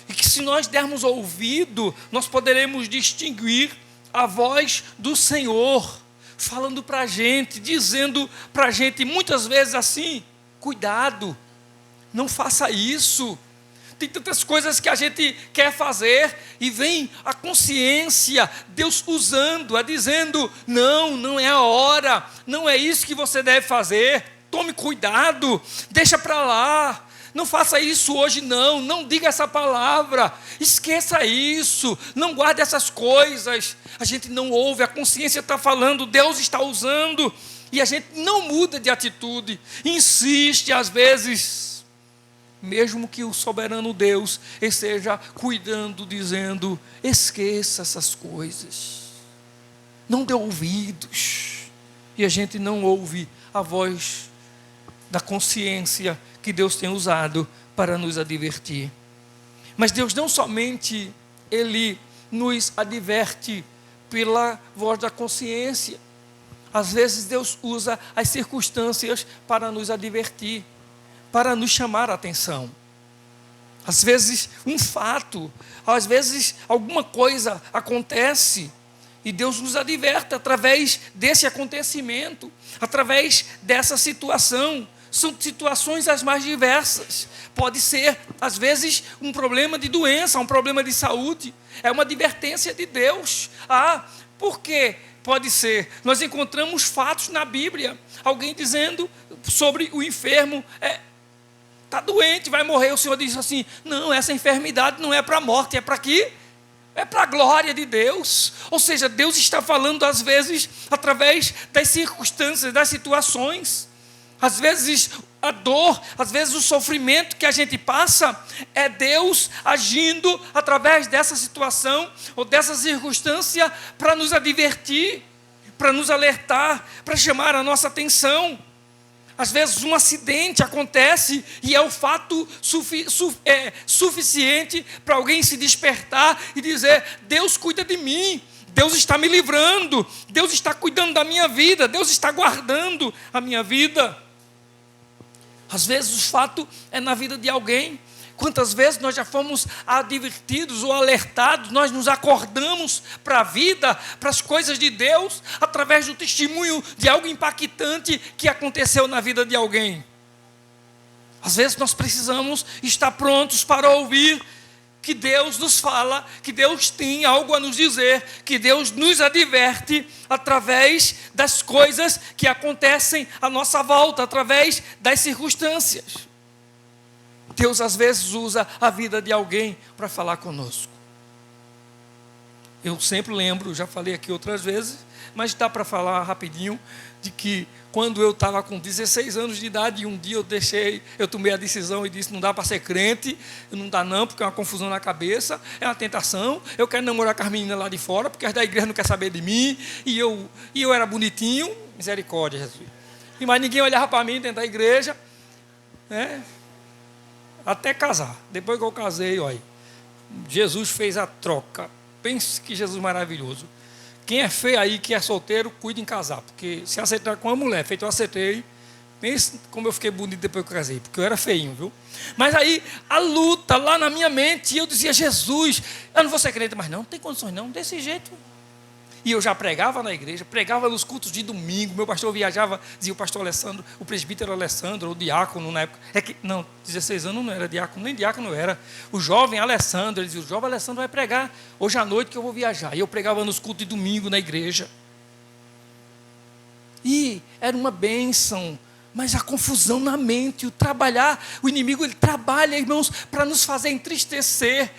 E que se nós dermos ouvido, nós poderemos distinguir a voz do Senhor, falando para a gente, dizendo para a gente, muitas vezes assim: cuidado, não faça isso. Tem tantas coisas que a gente quer fazer e vem a consciência, Deus usando, dizendo: não é a hora, não é isso que você deve fazer, tome cuidado, deixa para lá. Não faça isso hoje não diga essa palavra, esqueça isso, não guarde essas coisas. A gente não ouve, a consciência está falando, Deus está usando, e a gente não muda de atitude, insiste às vezes, mesmo que o soberano Deus esteja cuidando, dizendo: esqueça essas coisas, não dê ouvidos, e a gente não ouve a voz da consciência que Deus tem usado para nos advertir. Mas Deus não somente Ele nos adverte pela voz da consciência. Às vezes Deus usa as circunstâncias para nos advertir, para nos chamar a atenção. Às vezes um fato, às vezes alguma coisa acontece e Deus nos adverte através desse acontecimento, através dessa situação. São situações as mais diversas. Pode ser, às vezes, um problema de doença, um problema de saúde. É uma advertência de Deus. Por que pode ser? Nós encontramos fatos na Bíblia, alguém dizendo sobre o enfermo, está doente, vai morrer. O Senhor diz assim: não, essa enfermidade não é para a morte, é para quê? É para a glória de Deus. Ou seja, Deus está falando às vezes através das circunstâncias, das situações. Às vezes a dor, às vezes o sofrimento que a gente passa é Deus agindo através dessa situação ou dessa circunstância para nos advertir, para nos alertar, para chamar a nossa atenção. Às vezes um acidente acontece e é o fato suficiente para alguém se despertar e dizer: Deus cuida de mim, Deus está me livrando, Deus está cuidando da minha vida, Deus está guardando a minha vida. Às vezes o fato é na vida de alguém. Quantas vezes nós já fomos advertidos ou alertados, nós nos acordamos para a vida, para as coisas de Deus, através do testemunho de algo impactante que aconteceu na vida de alguém. Às vezes nós precisamos estar prontos para ouvir que Deus nos fala, que Deus tem algo a nos dizer, que Deus nos adverte através das coisas que acontecem à nossa volta, através das circunstâncias. Deus às vezes usa a vida de alguém para falar conosco. Eu sempre lembro, já falei aqui outras vezes, mas dá para falar rapidinho, de que quando eu estava com 16 anos de idade, um dia eu tomei a decisão e disse: não dá para ser crente, não dá não, porque é uma confusão na cabeça, é uma tentação, eu quero namorar com as meninas lá de fora, porque as da igreja não querem saber de mim, e eu era bonitinho, misericórdia, Jesus. E mais ninguém olhava para mim dentro da igreja, né? Até casar. Depois que eu casei, olha, Jesus fez a troca. Pense que Jesus maravilhoso. Quem é feio aí, que é solteiro, cuide em casar. Porque se aceitar com uma mulher, feito eu aceitei, pense como eu fiquei bonito depois que eu casei, porque eu era feinho, viu? Mas aí, a luta lá na minha mente, eu dizia: Jesus, eu não vou ser crente, mas não tem condições não, desse jeito. E eu já pregava na igreja, pregava nos cultos de domingo, meu pastor viajava, dizia o pastor Alessandro, o presbítero Alessandro, o diácono na época, 16 anos não era diácono, nem diácono era, o jovem Alessandro, ele dizia: o jovem Alessandro vai pregar hoje à noite que eu vou viajar. E eu pregava nos cultos de domingo na igreja. E era uma bênção, mas a confusão na mente, o inimigo, ele trabalha, irmãos, para nos fazer entristecer.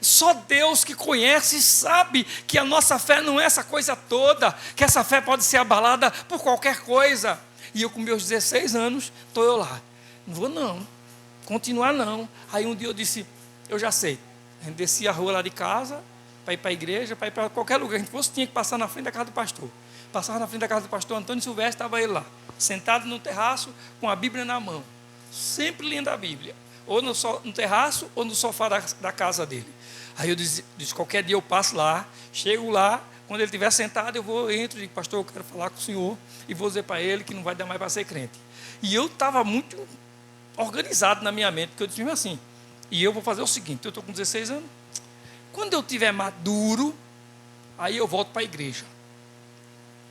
Só Deus que conhece sabe que a nossa fé não é essa coisa toda, que essa fé pode ser abalada por qualquer coisa. E eu com meus 16 anos, estou eu lá, não vou não, continuar não. Aí um dia eu disse: eu já sei. A gente descia a rua lá de casa, para ir para a igreja, para ir para qualquer lugar que a gente fosse, tinha que passar na frente da casa do pastor. Passava na frente da casa do pastor Antônio Silvestre, estava ele lá, sentado no terraço, com a Bíblia na mão, sempre lendo a Bíblia, ou no terraço, ou no sofá da casa dele. Aí eu disse: qualquer dia eu passo lá, chego lá, quando ele estiver sentado, entro e digo: pastor, eu quero falar com o senhor, e vou dizer para ele que não vai dar mais para ser crente. E eu estava muito organizado na minha mente, porque eu disse assim: e eu vou fazer o seguinte, eu estou com 16 anos, quando eu estiver maduro, aí eu volto para a igreja.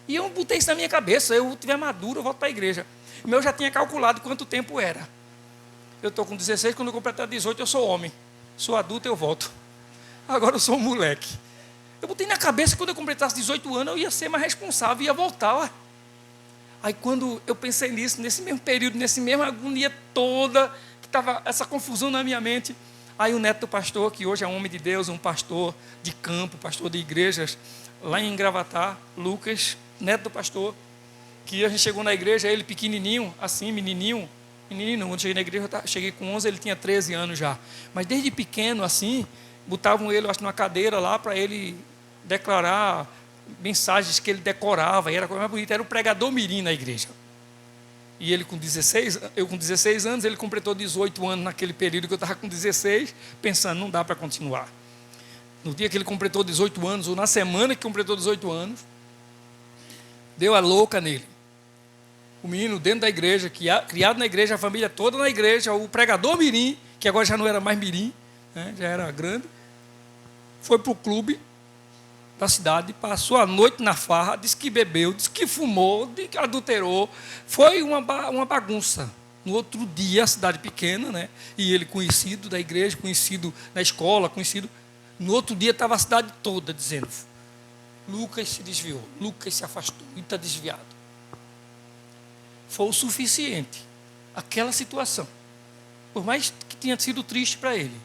E eu botei isso na minha cabeça: eu estiver maduro, eu volto para a igreja. Eu já tinha calculado quanto tempo era. Eu estou com 16, quando eu completar 18 eu sou homem. Sou adulto, eu volto. Agora eu sou um moleque. Eu botei na cabeça que quando eu completasse 18 anos eu ia ser mais responsável, ia voltar. Ó. Aí quando eu pensei nisso, nesse mesmo período, nessa mesma agonia toda, que estava essa confusão na minha mente, aí o neto do pastor, que hoje é um homem de Deus, um pastor de campo, pastor de igrejas, lá em Gravatar, Lucas, neto do pastor, que a gente chegou na igreja, ele pequenininho, assim, menininho, quando eu cheguei na igreja, cheguei com 11, ele tinha 13 anos já, mas desde pequeno, assim, botavam ele, acho, numa cadeira lá, para ele declarar mensagens que ele decorava, e era a coisa mais bonita, era o pregador mirim na igreja. E ele eu com 16 anos, ele completou 18 anos naquele período que eu estava com 16, pensando: não dá para continuar. No dia que ele completou 18 anos, ou na semana que completou 18 anos, deu a louca nele. O menino dentro da igreja, criado na igreja, a família toda na igreja, o pregador mirim, que agora já não era mais mirim, né, já era grande, foi para o clube da cidade, passou a noite na farra, disse que bebeu, disse que fumou, disse que adulterou. Foi uma bagunça. No outro dia, a cidade pequena, né, e ele conhecido da igreja, conhecido na escola, conhecido. No outro dia estava a cidade toda dizendo: Lucas se desviou, Lucas se afastou e está desviado. Foi o suficiente, aquela situação, por mais que tenha sido triste para ele,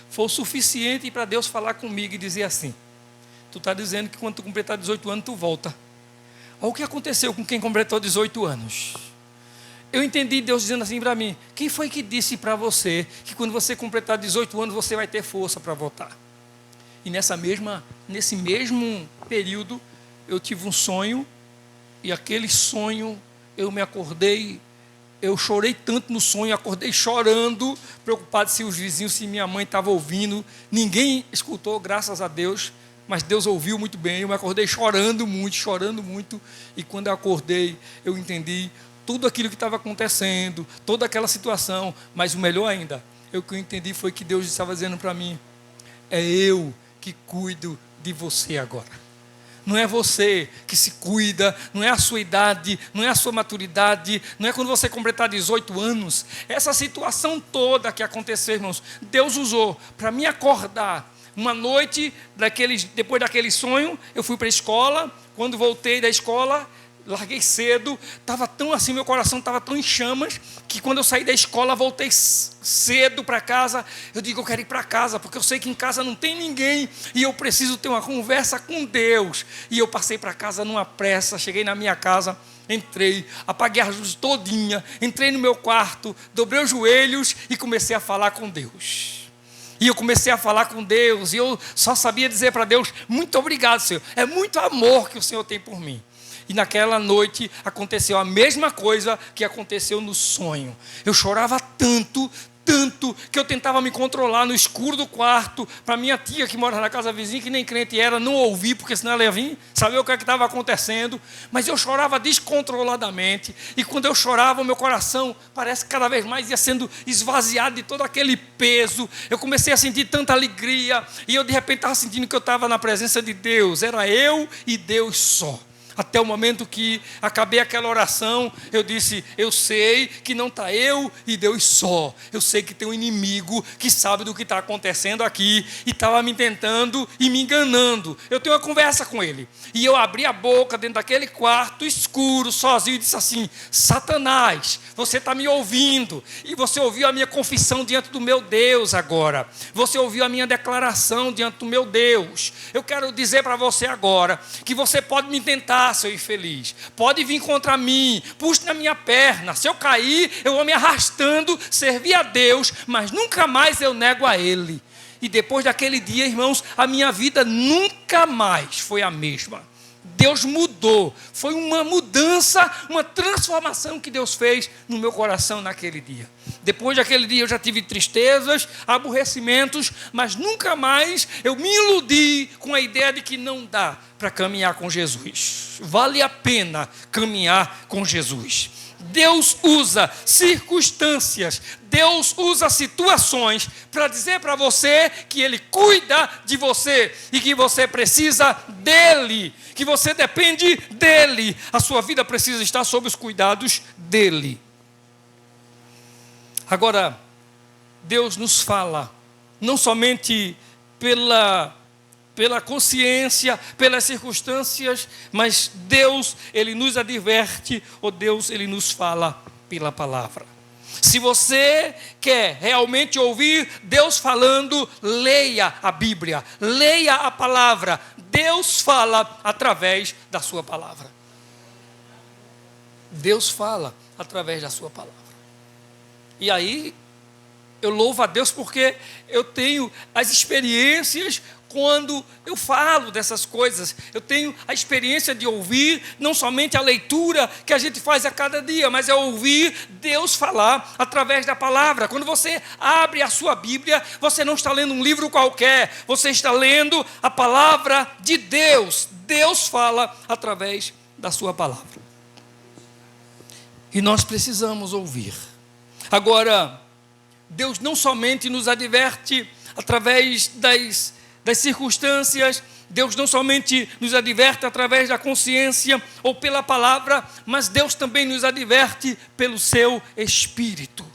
foi o suficiente para Deus falar comigo e dizer assim: tu está dizendo que quando tu completar 18 anos, tu volta. Olha o que aconteceu com quem completou 18 anos. Eu entendi Deus dizendo assim para mim: quem foi que disse para você que quando você completar 18 anos, você vai ter força para voltar? E nesse mesmo período, eu tive um sonho, e aquele sonho, eu me acordei, eu chorei tanto no sonho, acordei chorando, preocupado se os vizinhos, se minha mãe estava ouvindo. Ninguém escutou, graças a Deus, mas Deus ouviu muito bem. Eu me acordei chorando muito, e quando eu acordei, eu entendi tudo aquilo que estava acontecendo, toda aquela situação, mas o melhor ainda, o que eu entendi foi que Deus estava dizendo para mim: é eu que cuido de você agora. Não é você que se cuida, não é a sua idade, não é a sua maturidade, não é quando você completar 18 anos. Essa situação toda que aconteceu, irmãos, Deus usou para me acordar. Uma noite, depois daquele sonho, eu fui para a escola. Quando voltei da escola, larguei cedo, estava tão assim, meu coração estava tão em chamas, que quando eu saí da escola, voltei cedo para casa. Eu digo: eu quero ir para casa, porque eu sei que em casa não tem ninguém, e eu preciso ter uma conversa com Deus. E eu passei para casa numa pressa, cheguei na minha casa, entrei, apaguei a luz todinha, entrei no meu quarto, dobrei os joelhos e comecei a falar com Deus. E eu comecei a falar com Deus, e eu só sabia dizer para Deus: muito obrigado, Senhor, é muito amor que o Senhor tem por mim. E naquela noite aconteceu a mesma coisa que aconteceu no sonho. Eu chorava tanto, que eu tentava me controlar no escuro do quarto, para minha tia que mora na casa vizinha, que nem crente era, não ouvir, porque senão ela ia vir saber o que estava acontecendo. Mas eu chorava descontroladamente, e quando eu chorava, o meu coração parece que cada vez mais ia sendo esvaziado de todo aquele peso. Eu comecei a sentir tanta alegria, e eu de repente estava sentindo que eu estava na presença de Deus. Era eu e Deus só. Até o momento que acabei aquela oração, eu disse: eu sei que não está eu e Deus só. Eu sei que tem um inimigo que sabe do que está acontecendo aqui e estava me tentando e me enganando. Eu tenho uma conversa com ele. E eu abri a boca dentro daquele quarto escuro, sozinho, e disse assim: Satanás, você está me ouvindo. E você ouviu a minha confissão diante do meu Deus agora. Você ouviu a minha declaração diante do meu Deus. Eu quero dizer para você agora que você pode me tentar, seu infeliz, pode vir contra mim, puxe na minha perna, se eu cair, eu vou me arrastando, servir a Deus, mas nunca mais eu nego a Ele. E depois daquele dia, irmãos, a minha vida nunca mais foi a mesma. Deus mudou, foi uma mudança, uma transformação que Deus fez no meu coração naquele dia. Depois daquele dia eu já tive tristezas, aborrecimentos, mas nunca mais eu me iludi com a ideia de que não dá para caminhar com Jesus. Vale a pena caminhar com Jesus. Deus usa circunstâncias, Deus usa situações para dizer para você que Ele cuida de você e que você precisa dEle, que você depende dEle. A sua vida precisa estar sob os cuidados dEle. Agora, Deus nos fala, não somente pela consciência, pelas circunstâncias, mas Deus, Ele nos adverte, ou Deus, Ele nos fala pela palavra. Se você quer realmente ouvir Deus falando, leia a Bíblia, leia a palavra. Deus fala através da sua palavra. Deus fala através da sua palavra. E aí, eu louvo a Deus porque eu tenho as experiências. Quando eu falo dessas coisas, eu tenho a experiência de ouvir, não somente a leitura que a gente faz a cada dia, mas é ouvir Deus falar através da palavra. Quando você abre a sua Bíblia, você não está lendo um livro qualquer, você está lendo a palavra de Deus. Deus fala através da sua palavra. E nós precisamos ouvir. Agora, Deus não somente nos adverte através das circunstâncias, Deus não somente nos adverte através da consciência ou pela palavra, mas Deus também nos adverte pelo seu Espírito.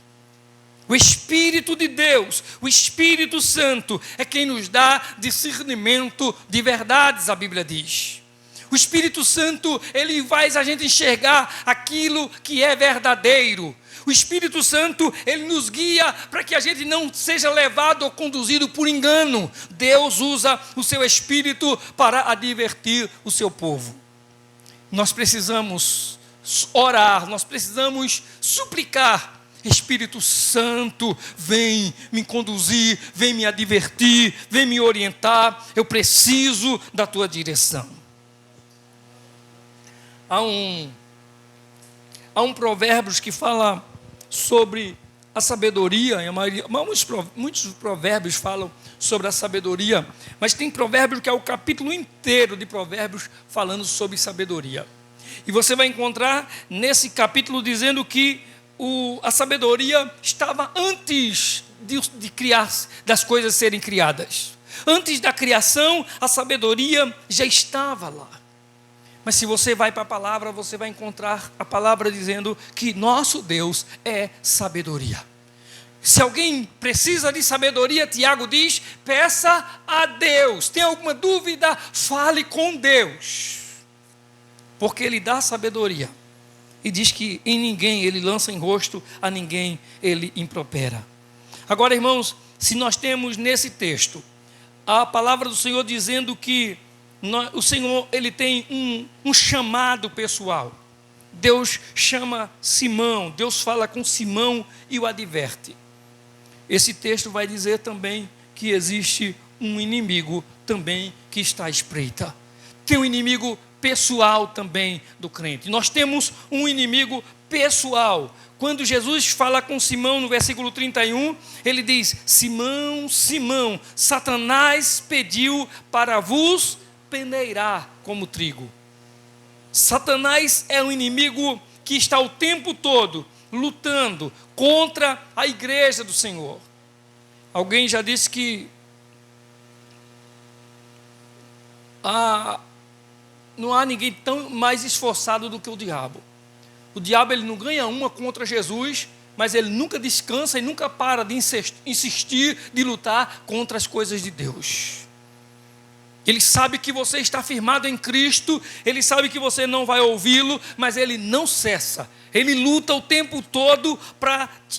O Espírito de Deus, o Espírito Santo, é quem nos dá discernimento de verdades, a Bíblia diz. O Espírito Santo, ele faz a gente enxergar aquilo que é verdadeiro. O Espírito Santo, ele nos guia para que a gente não seja levado ou conduzido por engano. Deus usa o seu Espírito para advertir o seu povo. Nós precisamos orar, nós precisamos suplicar. Espírito Santo, vem me conduzir, vem me advertir, vem me orientar. Eu preciso da tua direção. Há um provérbios que fala sobre a sabedoria. Muitos provérbios falam sobre a sabedoria, mas tem provérbio que é o capítulo inteiro de provérbios falando sobre sabedoria. E você vai encontrar nesse capítulo dizendo que a sabedoria estava antes de criar, das coisas serem criadas. Antes da criação, a sabedoria já estava lá. Mas se você vai para a palavra, você vai encontrar a palavra dizendo que nosso Deus é sabedoria. Se alguém precisa de sabedoria, Tiago diz, peça a Deus. Tem alguma dúvida? Fale com Deus. Porque Ele dá sabedoria. E diz que em ninguém Ele lança em rosto, a ninguém Ele impropera. Agora, irmãos, se nós temos nesse texto a palavra do Senhor dizendo que o Senhor, Ele tem um chamado pessoal. Deus chama Simão, Deus fala com Simão e o adverte. Esse texto vai dizer também que existe um inimigo também que está à espreita. Tem um inimigo pessoal também do crente. Nós temos um inimigo pessoal. Quando Jesus fala com Simão no versículo 31, ele diz, Simão, Simão, Satanás pediu para vos peneirar como trigo. Satanás é um inimigo que está o tempo todo lutando contra a igreja do Senhor. Alguém já disse que não há ninguém tão mais esforçado do que o diabo. O diabo, ele não ganha uma contra Jesus, mas ele nunca descansa e nunca para de insistir, de lutar contra as coisas de Deus. Ele sabe que você está firmado em Cristo, ele sabe que você não vai ouvi-lo, mas ele não cessa. Ele luta o tempo todo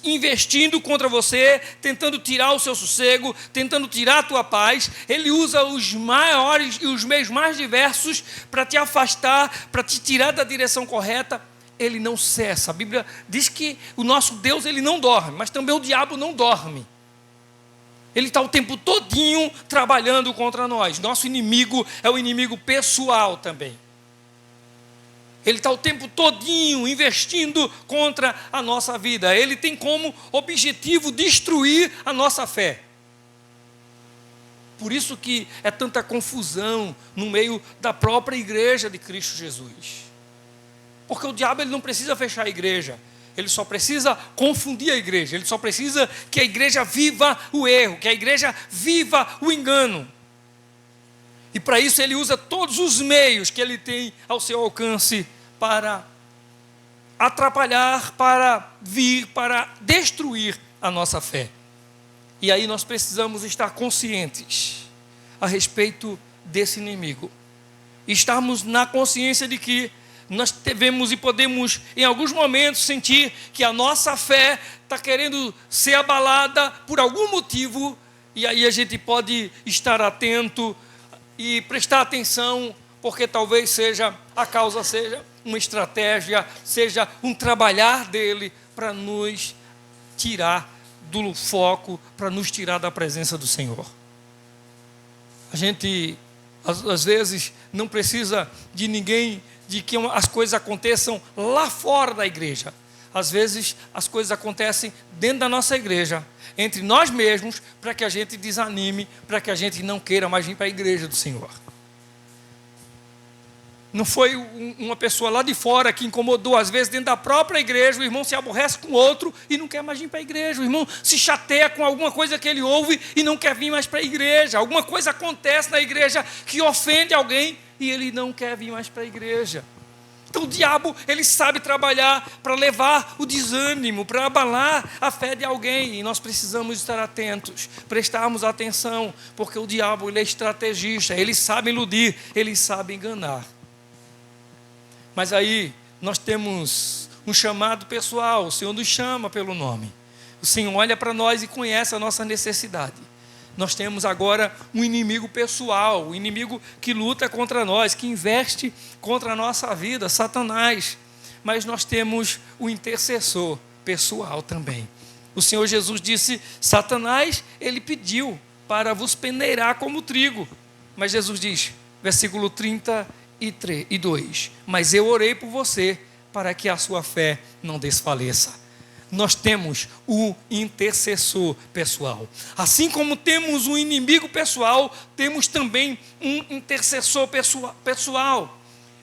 investindo contra você, tentando tirar o seu sossego, tentando tirar a tua paz. Ele usa os maiores e os meios mais diversos para te afastar, para te tirar da direção correta. Ele não cessa. A Bíblia diz que o nosso Deus, ele não dorme, mas também o diabo não dorme. Ele está o tempo todinho trabalhando contra nós. Nosso inimigo é o inimigo pessoal também. Ele está o tempo todinho investindo contra a nossa vida. Ele tem como objetivo destruir a nossa fé. Por isso que é tanta confusão no meio da própria igreja de Cristo Jesus. Porque o diabo, ele não precisa fechar a igreja. Ele só precisa confundir a igreja. Ele só precisa que a igreja viva o erro, que a igreja viva o engano. E para isso ele usa todos os meios que ele tem ao seu alcance para atrapalhar, para destruir a nossa fé. E aí nós precisamos estar conscientes a respeito desse inimigo. Estarmos na consciência de que nós devemos e podemos, em alguns momentos, sentir que a nossa fé está querendo ser abalada por algum motivo, e aí a gente pode estar atento e prestar atenção, porque talvez a causa seja uma estratégia, seja um trabalhar dele para nos tirar do foco, para nos tirar da presença do Senhor. A gente, às vezes, não precisa de ninguém, de que as coisas aconteçam lá fora da igreja. Às vezes as coisas acontecem dentro da nossa igreja, entre nós mesmos, para que a gente desanime, para que a gente não queira mais vir para a igreja do Senhor. Não foi uma pessoa lá de fora que incomodou, às vezes dentro da própria igreja, o irmão se aborrece com outro e não quer mais vir para a igreja. O irmão se chateia com alguma coisa que ele ouve e não quer vir mais para a igreja. Alguma coisa acontece na igreja que ofende alguém e ele não quer vir mais para a igreja. Então o diabo, ele sabe trabalhar para levar o desânimo, para abalar a fé de alguém. E nós precisamos estar atentos, prestarmos atenção, porque o diabo, ele é estrategista, ele sabe iludir, ele sabe enganar. Mas aí nós temos um chamado pessoal, o Senhor nos chama pelo nome. O Senhor olha para nós e conhece a nossa necessidade. Nós temos agora um inimigo pessoal, um inimigo que luta contra nós, que investe contra a nossa vida, Satanás. Mas nós temos o intercessor pessoal também. O Senhor Jesus disse: Satanás, ele pediu para vos peneirar como trigo. Mas Jesus diz, versículo 32, mas eu orei por você para que a sua fé não desfaleça. Nós temos o intercessor pessoal. Assim como temos um inimigo pessoal, temos também um intercessor pessoal.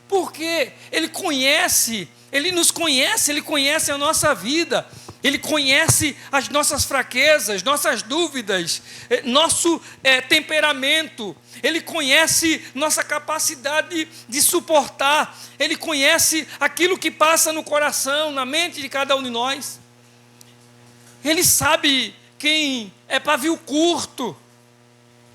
Porque ele nos conhece, ele conhece a nossa vida, ele conhece as nossas fraquezas, nossas dúvidas, nosso temperamento, ele conhece nossa capacidade de suportar, ele conhece aquilo que passa no coração, na mente de cada um de nós. Ele sabe quem é pavio curto,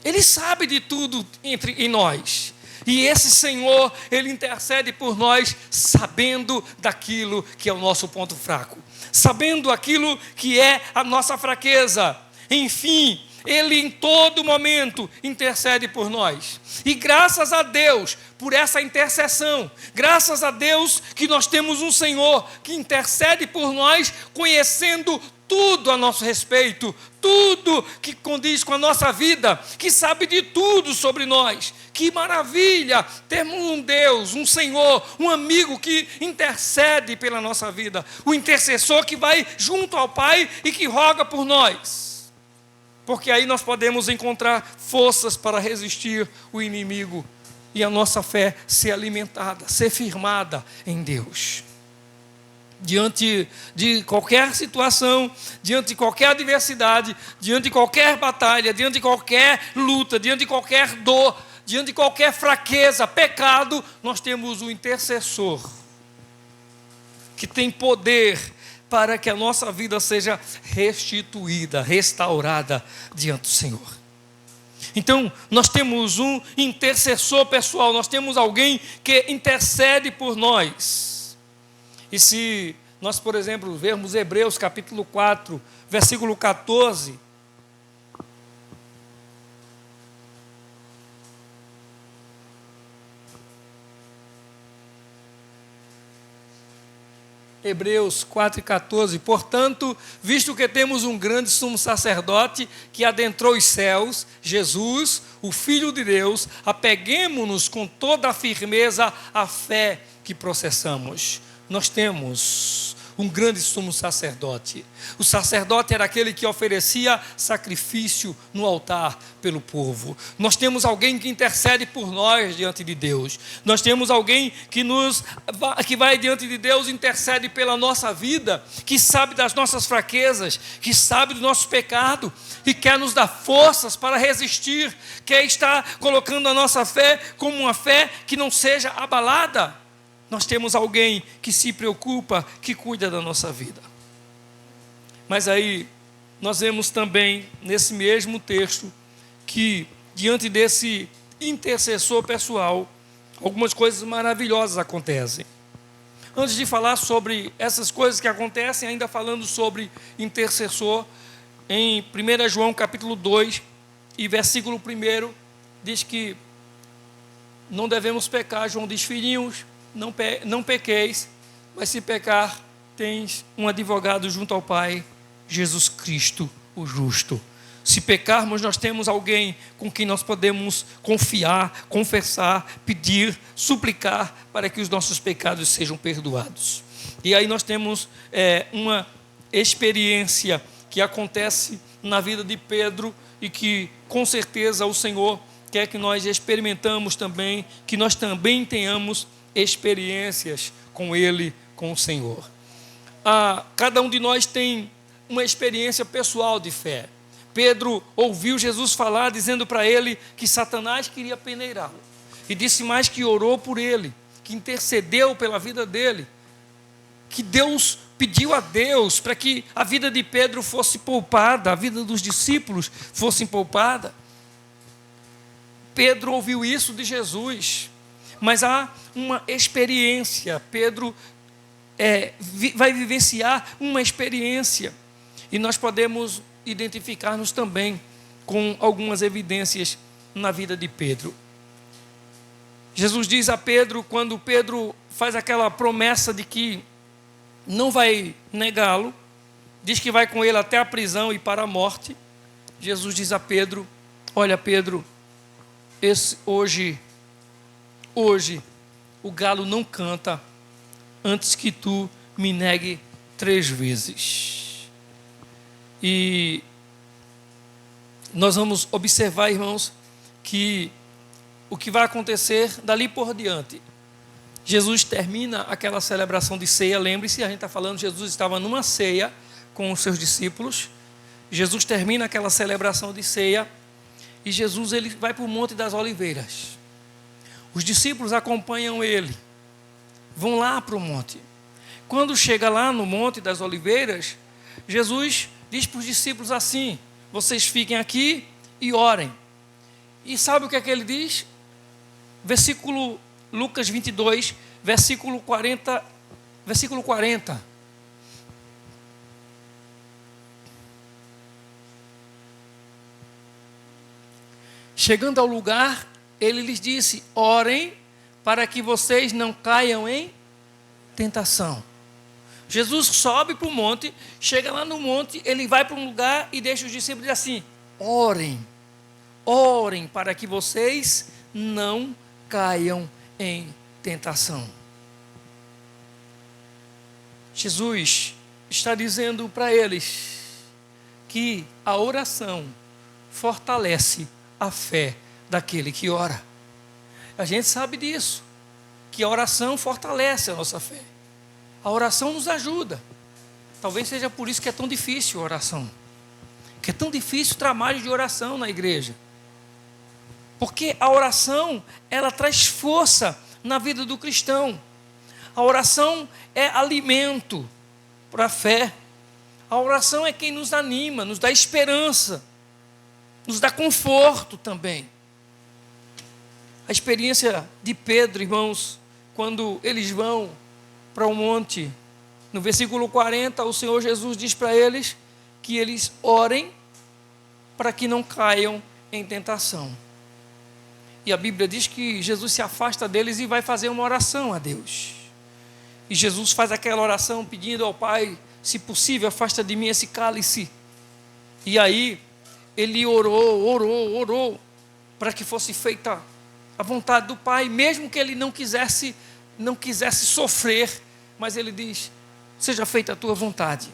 ele sabe de tudo em nós. E esse Senhor, ele intercede por nós, sabendo daquilo que é o nosso ponto fraco, sabendo aquilo que é a nossa fraqueza. Enfim, ele em todo momento intercede por nós. E graças a Deus por essa intercessão, graças a Deus que nós temos um Senhor que intercede por nós, conhecendo tudo a nosso respeito, tudo que condiz com a nossa vida, que sabe de tudo sobre nós. Que maravilha termos um Deus, um Senhor, um amigo que intercede pela nossa vida, o intercessor que vai junto ao Pai e que roga por nós, porque aí nós podemos encontrar forças para resistir o inimigo e a nossa fé ser alimentada, ser firmada em Deus. Diante de qualquer situação, diante de qualquer adversidade, diante de qualquer batalha, diante de qualquer luta, diante de qualquer dor, diante de qualquer fraqueza, pecado, nós temos o intercessor, que tem poder para que a nossa vida seja restituída, restaurada diante do Senhor. Então, nós temos um intercessor pessoal, nós temos alguém que intercede por nós. E se nós, por exemplo, vermos Hebreus capítulo 4, versículo 14, Hebreus 4:14, portanto, visto que temos um grande sumo sacerdote que adentrou os céus, Jesus, o Filho de Deus, apeguemo-nos com toda a firmeza à fé que processamos. Nós temos um grande sumo sacerdote. O sacerdote era aquele que oferecia sacrifício no altar pelo povo. Nós temos alguém que intercede por nós diante de Deus. Nós temos alguém que vai diante de Deus, intercede pela nossa vida, que sabe das nossas fraquezas, que sabe do nosso pecado e quer nos dar forças para resistir, quer estar colocando a nossa fé como uma fé que não seja abalada. Nós temos alguém que se preocupa, que cuida da nossa vida. Mas aí, nós vemos também, nesse mesmo texto, que diante desse intercessor pessoal, algumas coisas maravilhosas acontecem. Antes de falar sobre essas coisas que acontecem, ainda falando sobre intercessor, em 1 João capítulo 2, e versículo 1, diz que não devemos pecar. João diz: filhinhos, não pequeis, mas se pecar, tens um advogado junto ao Pai, Jesus Cristo, o justo. Se pecarmos, nós temos alguém com quem nós podemos confiar, confessar, pedir, suplicar para que os nossos pecados sejam perdoados. E aí nós temos uma experiência que acontece na vida de Pedro e que com certeza o Senhor quer que nós experimentamos também, que nós também tenhamos experiências com Ele, com o Senhor. Cada um de nós tem uma experiência pessoal de fé. Pedro ouviu Jesus falar, dizendo para ele que Satanás queria peneirá-lo. E disse mais que orou por ele, que intercedeu pela vida dele, que Deus pediu a Deus para que a vida de Pedro fosse poupada, a vida dos discípulos fosse poupada. Pedro ouviu isso de Jesus. mas há uma experiência. Pedro vai vivenciar uma experiência. E nós podemos identificar-nos também com algumas evidências na vida de Pedro. Jesus diz a Pedro, quando Pedro faz aquela promessa de que não vai negá-lo, diz que vai com ele até a prisão e para a morte. Jesus diz a Pedro: olha, Pedro, hoje o galo não canta antes que tu me negue 3 vezes. E nós vamos observar, irmãos, que o que vai acontecer dali por diante. Jesus termina aquela celebração de ceia. Lembre-se, a gente está falando, Jesus estava numa ceia com os seus discípulos. Jesus termina aquela celebração de ceia e Jesus ele vai para o Monte das Oliveiras. Os discípulos acompanham ele, vão lá para o monte. Quando chega lá no Monte das Oliveiras, Jesus diz para os discípulos assim: vocês fiquem aqui e orem. E sabe o que é que ele diz? Versículo Lucas 22, versículo 40. Chegando ao lugar, ele lhes disse: orem para que vocês não caiam em tentação. Jesus sobe para o monte, chega lá no monte, ele vai para um lugar e deixa os discípulos assim: orem para que vocês não caiam em tentação. Jesus está dizendo para eles que a oração fortalece a fé daquele que ora. A gente sabe disso, que a oração fortalece a nossa fé. A oração nos ajuda. Talvez seja por isso que é tão difícil a oração, que é tão difícil o trabalho de oração na igreja. Porque a oração, ela traz força na vida do cristão. A oração é alimento para a fé. A oração é quem nos anima, nos dá esperança, nos dá conforto também. A experiência de Pedro, irmãos, quando eles vão para o monte, no versículo 40, o Senhor Jesus diz para eles que eles orem para que não caiam em tentação. E a Bíblia diz que Jesus se afasta deles e vai fazer uma oração a Deus. E Jesus faz aquela oração pedindo ao Pai: se possível, afasta de mim esse cálice. E aí, ele orou, para que fosse feita a vontade do Pai, mesmo que ele não quisesse sofrer, mas ele diz: seja feita a tua vontade.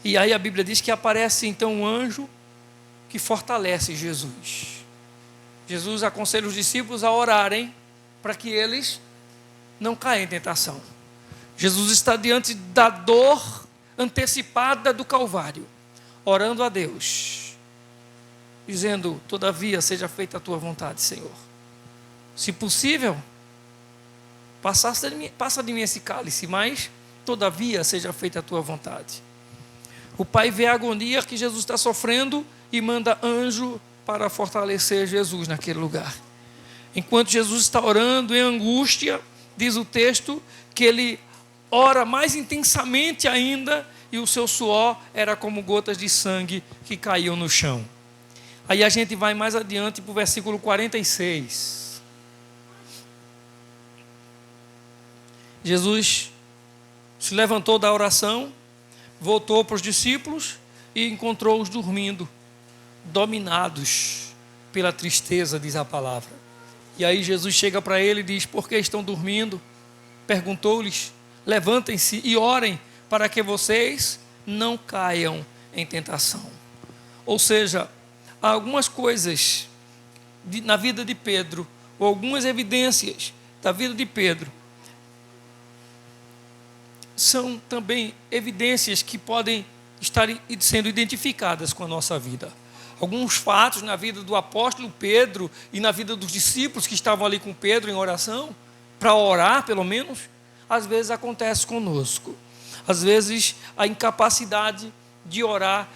E aí a Bíblia diz que aparece então um anjo que fortalece Jesus. Jesus aconselha os discípulos a orarem para que eles não caiam em tentação. Jesus está diante da dor antecipada do Calvário, orando a Deus, dizendo: todavia seja feita a tua vontade, Senhor. Se possível, passa de mim esse cálice, mas todavia seja feita a tua vontade. O Pai vê a agonia que Jesus está sofrendo e manda anjo para fortalecer Jesus naquele lugar. Enquanto Jesus está orando em angústia, diz o texto que ele ora mais intensamente ainda, e o seu suor era como gotas de sangue que caíam no chão. Aí a gente vai mais adiante para o versículo 46. Jesus se levantou da oração, voltou para os discípulos e encontrou-os dormindo, dominados pela tristeza, diz a palavra. E aí Jesus chega para ele e diz: por que estão dormindo? Perguntou-lhes: levantem-se e orem para que vocês não caiam em tentação. Ou seja, há algumas coisas na vida de Pedro, ou algumas evidências da vida de Pedro, são também evidências que podem estar sendo identificadas com a nossa vida. Alguns fatos na vida do apóstolo Pedro e na vida dos discípulos que estavam ali com Pedro em oração, para orar pelo menos, às vezes acontece conosco. Às vezes a incapacidade de orar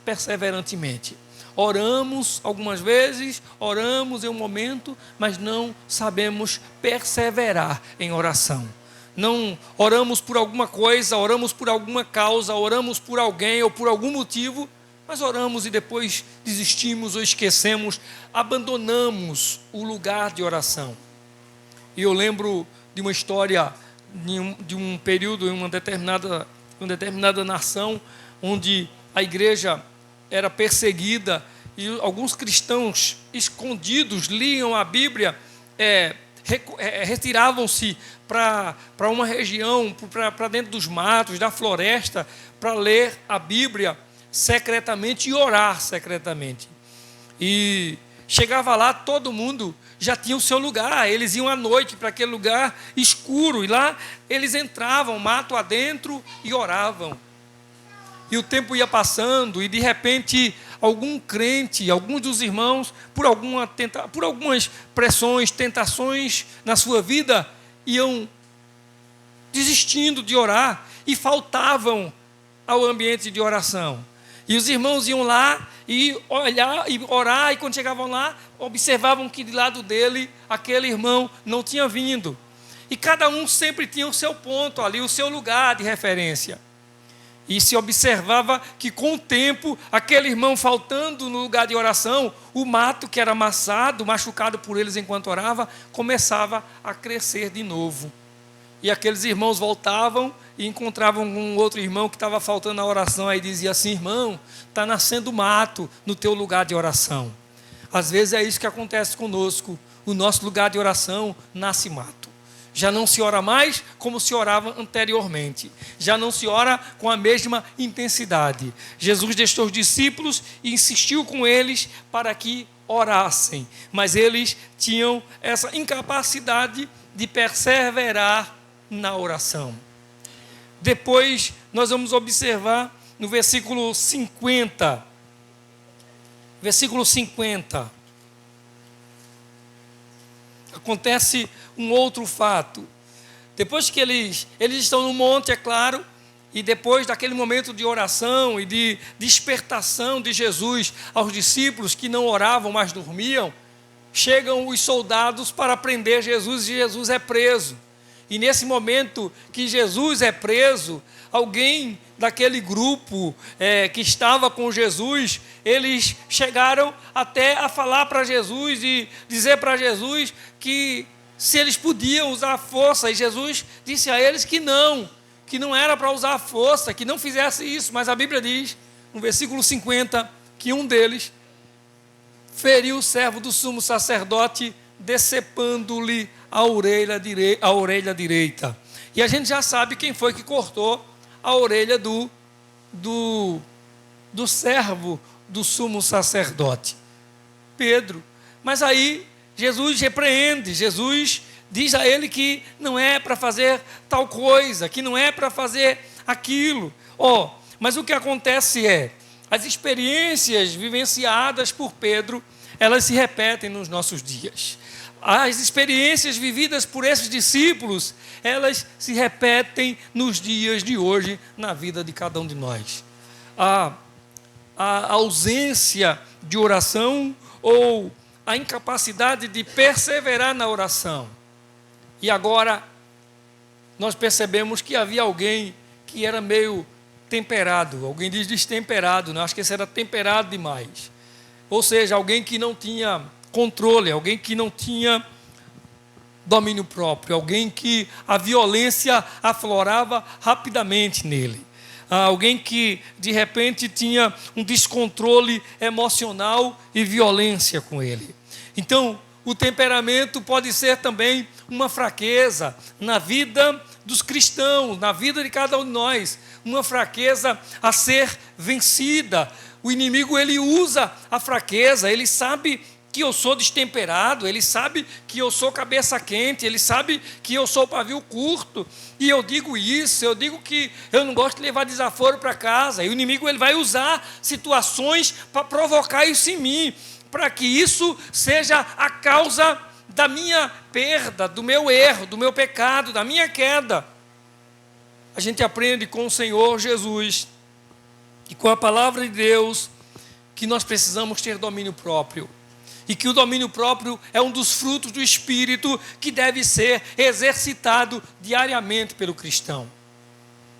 perseverantemente. oramos algumas vezes, oramos em um momento, mas não sabemos perseverar em oração. Não oramos por alguma coisa, oramos por alguma causa, oramos por alguém ou por algum motivo, mas oramos e depois desistimos ou esquecemos, abandonamos o lugar de oração. E eu lembro de uma história de um período em uma determinada nação, onde a igreja era perseguida e alguns cristãos escondidos liam a Bíblia, retiravam-se para uma região, para dentro dos matos, da floresta, para ler a Bíblia secretamente e orar secretamente. E chegava lá, todo mundo já tinha o seu lugar, eles iam à noite para aquele lugar escuro, e lá eles entravam, mato adentro, e oravam. E o tempo ia passando, e de repente algum crente, alguns dos irmãos, por algumas pressões, tentações na sua vida, iam desistindo de orar e faltavam ao ambiente de oração. E os irmãos iam lá e olhar e orar, e quando chegavam lá, observavam que de lado dele aquele irmão não tinha vindo. E cada um sempre tinha o seu ponto ali, o seu lugar de referência. E se observava que com o tempo, aquele irmão faltando no lugar de oração, o mato que era amassado, machucado por eles enquanto orava, começava a crescer de novo. E aqueles irmãos voltavam e encontravam um outro irmão que estava faltando na oração, aí dizia assim: irmão, está nascendo mato no teu lugar de oração. Às vezes é isso que acontece conosco, o nosso lugar de oração nasce mato. Já não se ora mais como se orava anteriormente. Já não se ora com a mesma intensidade. Jesus deixou os discípulos e insistiu com eles para que orassem. Mas eles tinham essa incapacidade de perseverar na oração. Depois nós vamos observar no versículo 50. Versículo 50. Acontece um outro fato. Depois que eles estão no monte, é claro, e depois daquele momento de oração e de despertação de Jesus aos discípulos que não oravam, mas dormiam, chegam os soldados para prender Jesus, e Jesus é preso. E nesse momento que Jesus é preso, alguém daquele grupo que estava com Jesus, eles chegaram até a falar para Jesus e dizer para Jesus que se eles podiam usar a força, e Jesus disse a eles que não era para usar a força, que não fizesse isso, mas a Bíblia diz, no versículo 50, que um deles feriu o servo do sumo sacerdote, decepando-lhe a orelha direita. E a gente já sabe quem foi que cortou a orelha do servo do sumo sacerdote: Pedro. Mas aí Jesus repreende, Jesus diz a ele que não é para fazer tal coisa, que não é para fazer aquilo. Mas o que acontece as experiências vivenciadas por Pedro, elas se repetem nos nossos dias. As experiências vividas por esses discípulos, elas se repetem nos dias de hoje, na vida de cada um de nós. A ausência de oração ou a incapacidade de perseverar na oração. E agora, nós percebemos que havia alguém que era meio temperado. Alguém diz destemperado, né? Acho que esse era temperado demais. Ou seja, alguém que não tinha controle, alguém que não tinha domínio próprio, alguém que a violência aflorava rapidamente nele, alguém que de repente tinha um descontrole emocional e violência com ele. Então, o temperamento pode ser também uma fraqueza na vida dos cristãos, na vida de cada um de nós, uma fraqueza a ser vencida. O inimigo, ele usa a fraqueza, ele sabe que eu sou destemperado, ele sabe que eu sou cabeça quente, ele sabe que eu sou pavio curto, e eu digo isso, eu digo que eu não gosto de levar desaforo para casa, e o inimigo, ele vai usar situações para provocar isso em mim, para que isso seja a causa da minha perda, do meu erro, do meu pecado, da minha queda. A gente aprende com o Senhor Jesus, e com a palavra de Deus, que nós precisamos ter domínio próprio. E que o domínio próprio é um dos frutos do Espírito que deve ser exercitado diariamente pelo cristão.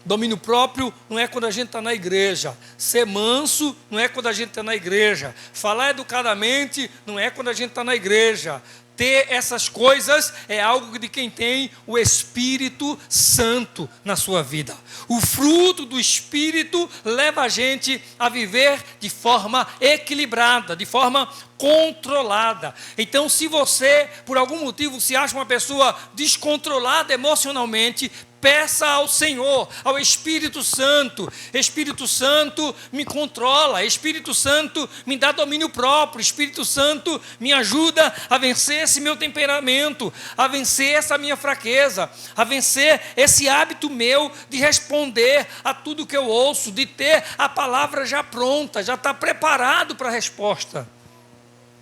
Domínio próprio não é quando a gente está na igreja. Ser manso não é quando a gente está na igreja. Falar educadamente não é quando a gente está na igreja. Ter essas coisas é algo de quem tem o Espírito Santo na sua vida. O fruto do Espírito leva a gente a viver de forma equilibrada, de forma controlada. Então, se você, por algum motivo, se acha uma pessoa descontrolada emocionalmente, peça ao Senhor, ao Espírito Santo. Espírito Santo me controla, Espírito Santo me dá domínio próprio, Espírito Santo me ajuda a vencer esse meu temperamento, a vencer essa minha fraqueza, a vencer esse hábito meu de responder a tudo que eu ouço, de ter a palavra já pronta, já está preparado para a resposta.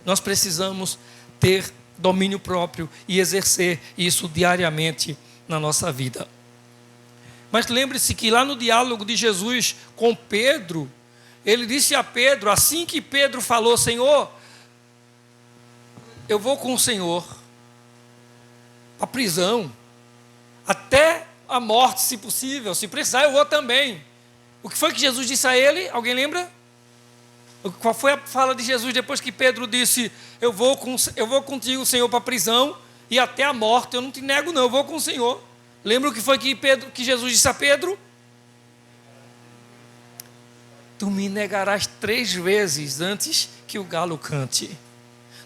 Nós precisamos ter domínio próprio e exercer isso diariamente na nossa vida. Mas lembre-se que lá no diálogo de Jesus com Pedro, ele disse a Pedro, assim que Pedro falou: Senhor, eu vou com o Senhor para a prisão, até a morte, se possível, se precisar eu vou também. O que foi que Jesus disse a ele? Alguém lembra? Qual foi a fala de Jesus depois que Pedro disse: eu vou contigo, Senhor, para a prisão e até a morte, eu não te nego não, eu vou com o Senhor. Lembra o que foi que Jesus disse a Pedro? Tu me negarás 3 vezes antes que o galo cante.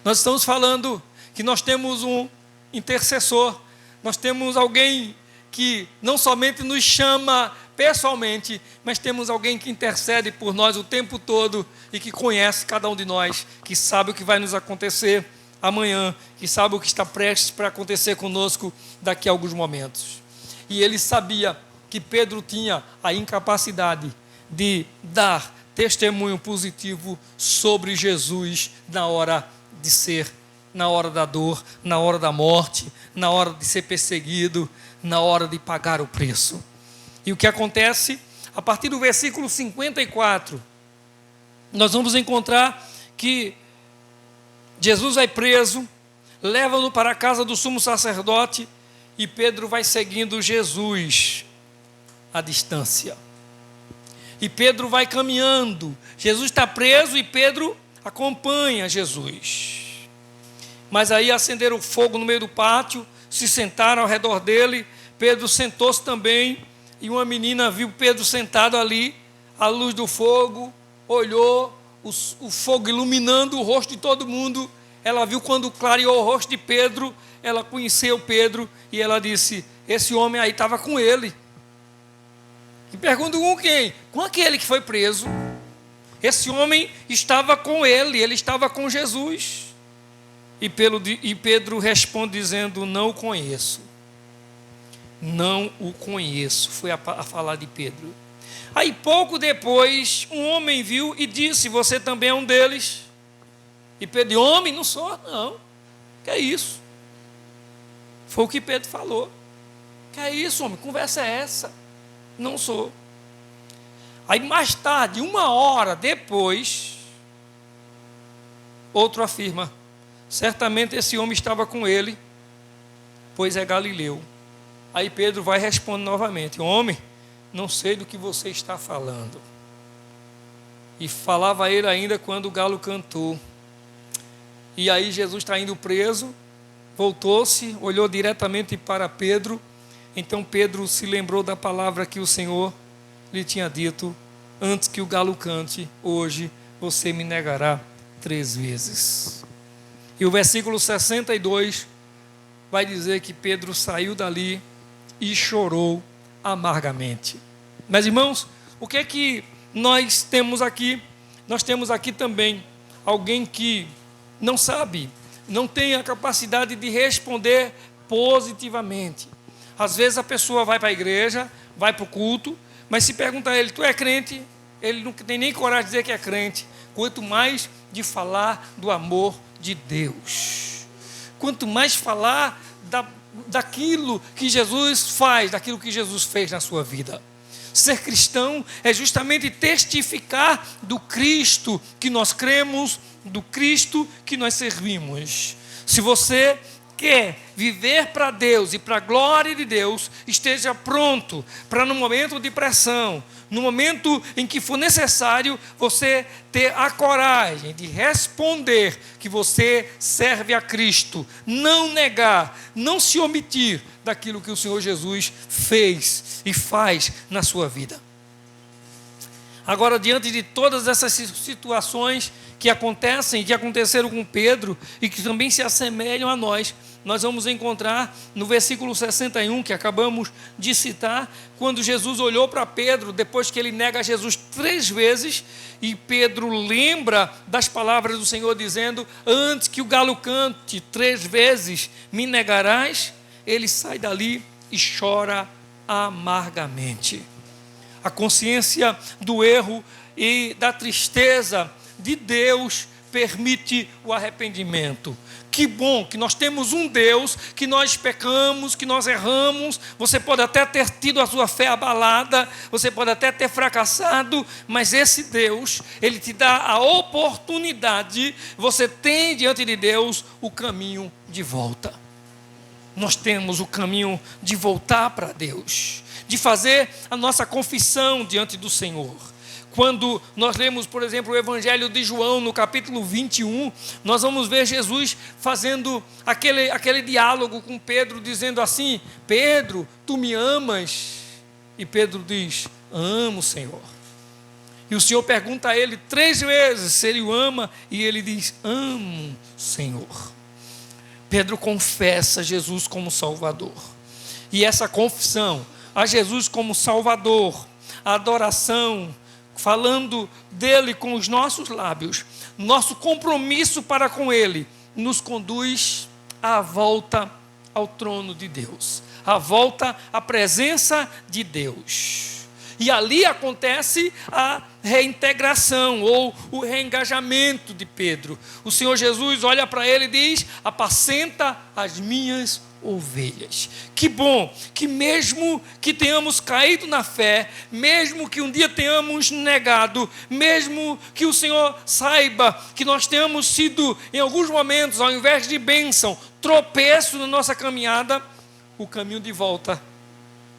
Nós estamos falando que nós temos um intercessor, nós temos alguém que não somente nos chama pessoalmente, mas temos alguém que intercede por nós o tempo todo e que conhece cada um de nós, que sabe o que vai nos acontecer amanhã, que sabe o que está prestes para acontecer conosco daqui a alguns momentos. E ele sabia que Pedro tinha a incapacidade de dar testemunho positivo sobre Jesus na hora de ser, na hora da dor, na hora da morte, na hora de ser perseguido, na hora de pagar o preço. E o que acontece? A partir do versículo 54, nós vamos encontrar que Jesus vai preso, leva-no para a casa do sumo sacerdote, e Pedro vai seguindo Jesus à distância. E Pedro vai caminhando. Jesus está preso e Pedro acompanha Jesus. Mas aí acenderam fogo no meio do pátio, se sentaram ao redor dele. Pedro sentou-se também, e uma menina viu Pedro sentado ali, à luz do fogo, olhou o fogo iluminando o rosto de todo mundo. Ela viu quando clareou o rosto de Pedro, ela conheceu Pedro e ela disse: esse homem aí estava com ele. E pergunto: com quem? Com aquele que foi preso. Esse homem estava com ele estava com Jesus. E Pedro responde dizendo: não o conheço. Não o conheço. Foi a falar de Pedro. Aí pouco depois, um homem viu e disse: você também é um deles? E Pedro: homem, não sou, não. Que é isso? Foi o que Pedro falou. Que é isso, homem? Conversa é essa? Não sou. Aí mais tarde, 1 hora depois, outro afirma: certamente esse homem estava com ele, pois é galileu. Aí Pedro vai e responde novamente: homem, não sei do que você está falando. E falava ele ainda quando o galo cantou. E aí Jesus está indo preso, voltou-se, olhou diretamente para Pedro. Então Pedro se lembrou da palavra que o Senhor lhe tinha dito: antes que o galo cante, hoje você me negará 3 vezes. E o versículo 62 vai dizer que Pedro saiu dali e chorou amargamente. Mas irmãos, o que é que nós temos aqui? Nós temos aqui também alguém que não sabe, não tem a capacidade de responder positivamente. Às vezes a pessoa vai para a igreja, vai para o culto, mas se pergunta a ele: tu é crente? Ele não tem nem coragem de dizer que é crente, quanto mais de falar do amor de Deus, quanto mais falar daquilo que Jesus faz, daquilo que Jesus fez na sua vida. Ser cristão é justamente testificar do Cristo que nós cremos, do Cristo que nós servimos. Se você quer viver para Deus e para a glória de Deus, esteja pronto para, no momento de pressão, no momento em que for necessário, você ter a coragem de responder que você serve a Cristo, não negar, não se omitir daquilo que o Senhor Jesus fez e faz na sua vida. Agora, diante de todas essas situações que acontecem, que aconteceram com Pedro e que também se assemelham a nós vamos encontrar no versículo 61, que acabamos de citar, quando Jesus olhou para Pedro, depois que ele nega Jesus 3 vezes, e Pedro lembra das palavras do Senhor dizendo: antes que o galo cante 3 vezes, me negarás. Ele sai dali e chora amargamente. A consciência do erro e da tristeza de Deus permite o arrependimento. Que bom que nós temos um Deus, que nós pecamos, que nós erramos. Você pode até ter tido a sua fé abalada, você pode até ter fracassado, mas esse Deus, Ele te dá a oportunidade. Você tem diante de Deus o caminho de volta. Nós temos o caminho de voltar para Deus, de fazer a nossa confissão diante do Senhor. Quando nós lemos, por exemplo, o Evangelho de João, no capítulo 21, nós vamos ver Jesus fazendo aquele diálogo com Pedro, dizendo assim: Pedro, tu me amas? E Pedro diz: amo, Senhor. E o Senhor pergunta a ele 3 vezes se ele o ama, e ele diz: amo, Senhor. Pedro confessa Jesus como Salvador. E essa confissão a Jesus como Salvador, a adoração, falando dele com os nossos lábios, nosso compromisso para com ele, nos conduz à volta ao trono de Deus, à volta à presença de Deus. E ali acontece a reintegração ou o reengajamento de Pedro. O Senhor Jesus olha para ele e diz: apacenta as minhas ovelhas. Que bom que mesmo que tenhamos caído na fé, mesmo que um dia tenhamos negado, mesmo que o Senhor saiba que nós tenhamos sido, em alguns momentos, ao invés de bênção, tropeço na nossa caminhada, o caminho de volta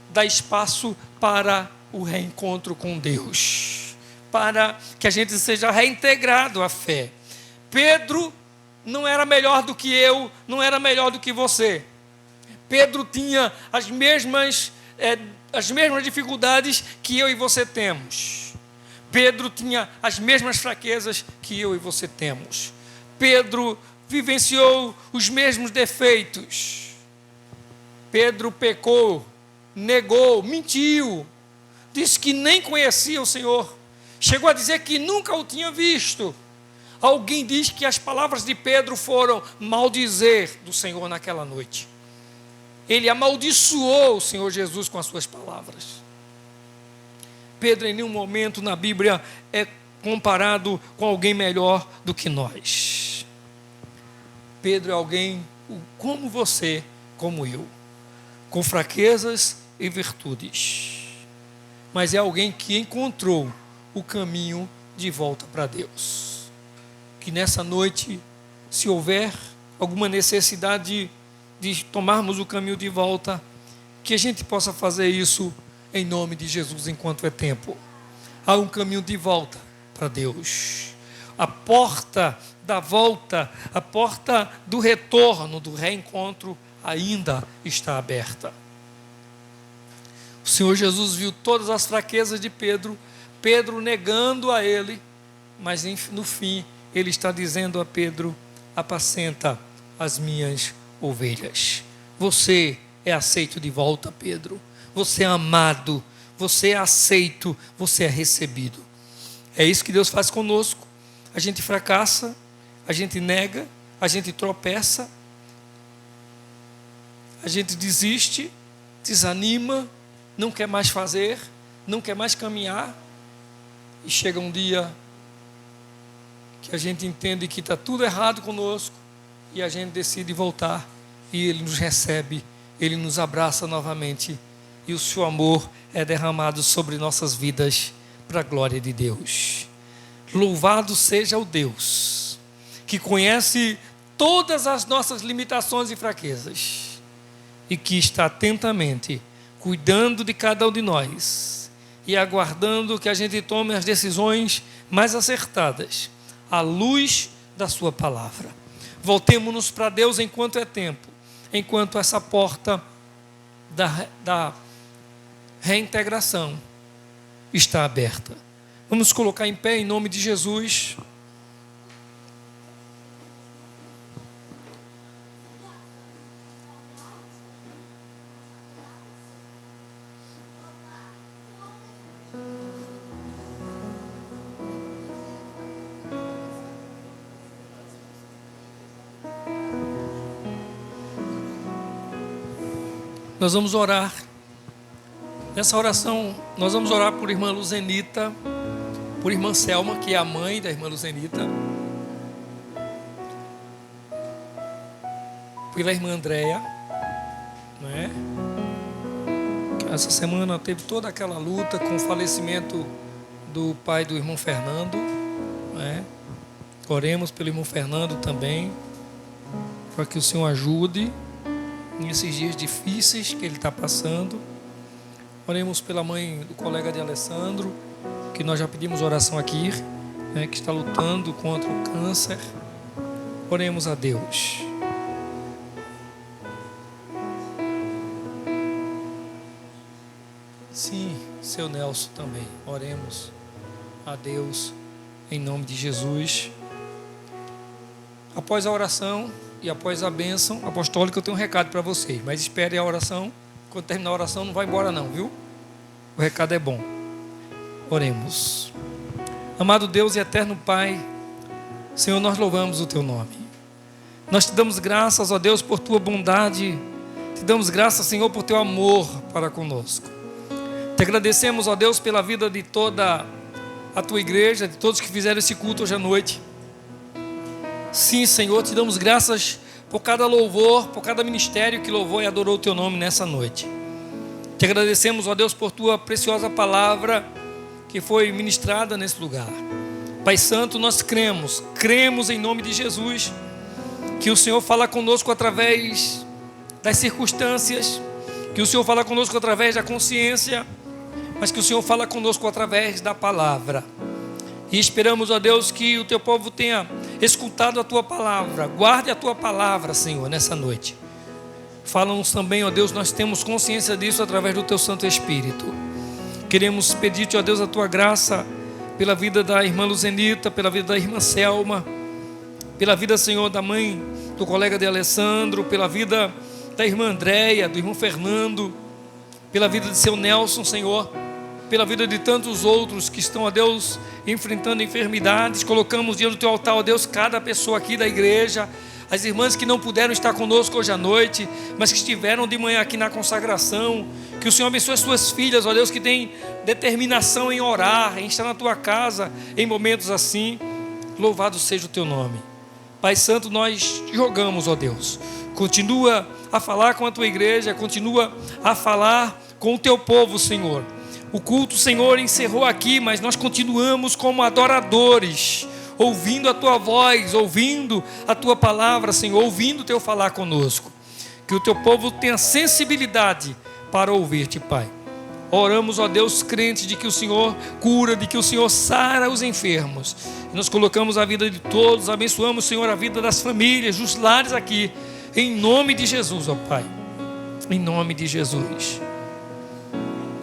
dá espaço para o reencontro com Deus, para que a gente seja reintegrado à fé. Pedro não era melhor do que eu, não era melhor do que você. Pedro tinha as mesmas dificuldades que eu e você temos. Pedro tinha as mesmas fraquezas que eu e você temos. Pedro vivenciou os mesmos defeitos. Pedro pecou, negou, mentiu, disse que nem conhecia o Senhor, chegou a dizer que nunca o tinha visto. Alguém diz que as palavras de Pedro foram maldizer do Senhor naquela noite. Ele amaldiçoou o Senhor Jesus com as suas palavras. Pedro em nenhum momento na Bíblia é comparado com alguém melhor do que nós. Pedro é alguém como você, como eu, com fraquezas e virtudes, mas é alguém que encontrou o caminho de volta para Deus. Que nessa noite, se houver alguma necessidade de tomarmos o caminho de volta, que a gente possa fazer isso em nome de Jesus enquanto é tempo. Há um caminho de volta para Deus. A porta da volta, a porta do retorno, do reencontro ainda está aberta. O Senhor Jesus viu todas as fraquezas de Pedro, Pedro negando a ele, mas no fim ele está dizendo a Pedro: apacenta as minhas ovelhas. Você é aceito de volta, Pedro. Você é amado, você é aceito, você é recebido. É isso que Deus faz conosco. A gente fracassa, a gente nega, a gente tropeça, a gente desiste, desanima, não quer mais fazer, não quer mais caminhar, e chega um dia que a gente entende que está tudo errado conosco, e a gente decide voltar, e Ele nos recebe, Ele nos abraça novamente, e o seu amor é derramado sobre nossas vidas para a glória de Deus. Louvado seja o Deus que conhece todas as nossas limitações e fraquezas e que está atentamente cuidando de cada um de nós e aguardando que a gente tome as decisões mais acertadas à luz da sua palavra. Voltemo-nos para Deus enquanto é tempo, enquanto essa porta da reintegração está aberta. Vamos colocar em pé em nome de Jesus. Nós vamos orar. Nessa oração, nós vamos orar por irmã Luzenita, por irmã Selma, que é a mãe da irmã Luzenita, pela irmã Andréia, não é? Que essa semana teve toda aquela luta com o falecimento do pai do irmão Fernando, não é? Oremos pelo irmão Fernando também, para que o Senhor ajude nesses dias difíceis que ele está passando. Oremos pela mãe do colega de Alessandro, que nós já pedimos oração aqui, né, que está lutando contra o câncer. Oremos a Deus. Sim, seu Nelson também. Oremos a Deus em nome de Jesus. Após a oração e após a bênção apostólica, eu tenho um recado para vocês, mas espere a oração. Quando terminar a oração, não vai embora não, viu? O recado é bom. Oremos. Amado Deus e eterno Pai, Senhor, nós louvamos o Teu nome. Nós te damos graças, ó Deus, por Tua bondade. Te damos graças, Senhor, por Teu amor para conosco. Te agradecemos, ó Deus, pela vida de toda a Tua igreja, de todos que fizeram esse culto hoje à noite. Sim, Senhor, te damos graças por cada louvor, por cada ministério que louvou e adorou o Teu nome nessa noite. Te agradecemos, ó Deus, por Tua preciosa palavra que foi ministrada nesse lugar. Pai Santo, nós cremos em nome de Jesus, que o Senhor fala conosco através das circunstâncias, que o Senhor fala conosco através da consciência, mas que o Senhor fala conosco através da palavra. E esperamos, ó Deus, que o Teu povo tenha escutado a Tua palavra. Guarde a Tua palavra, Senhor, nessa noite. Fala-nos também, ó Deus, nós temos consciência disso através do Teu Santo Espírito. Queremos pedir-te, ó Deus, a Tua graça pela vida da irmã Luzenita, pela vida da irmã Selma, pela vida, Senhor, da mãe do colega de Alessandro, pela vida da irmã Andréia, do irmão Fernando, pela vida de seu Nelson, Senhor, pela vida de tantos outros que estão, ó Deus, enfrentando enfermidades. Colocamos diante do Teu altar, ó Deus, cada pessoa aqui da igreja, as irmãs que não puderam estar conosco hoje à noite, mas que estiveram de manhã aqui na consagração. Que o Senhor abençoe as Suas filhas, ó Deus, que têm determinação em orar, em estar na Tua casa em momentos assim. Louvado seja o Teu nome. Pai Santo, nós te rogamos, ó Deus, continua a falar com a Tua igreja, continua a falar com o Teu povo, Senhor. O culto, Senhor, encerrou aqui, mas nós continuamos como adoradores, ouvindo a Tua voz, ouvindo a Tua palavra, Senhor, ouvindo o Teu falar conosco. Que o Teu povo tenha sensibilidade para ouvir-te, Pai. Oramos, ó Deus, crentes de que o Senhor cura, de que o Senhor sara os enfermos. Nós colocamos a vida de todos, abençoamos, Senhor, a vida das famílias, dos lares aqui, em nome de Jesus, ó Pai. Em nome de Jesus.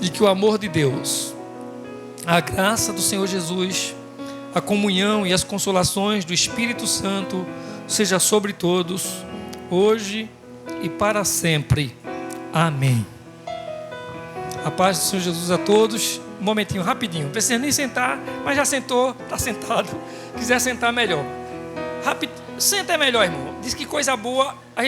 E que o amor de Deus, a graça do Senhor Jesus, a comunhão e as consolações do Espírito Santo seja sobre todos, hoje e para sempre. Amém. A paz do Senhor Jesus a todos. Um momentinho, rapidinho. Não precisa nem sentar, mas já sentou, está sentado. Quiser sentar, melhor. Senta é melhor, irmão. Diz que coisa boa.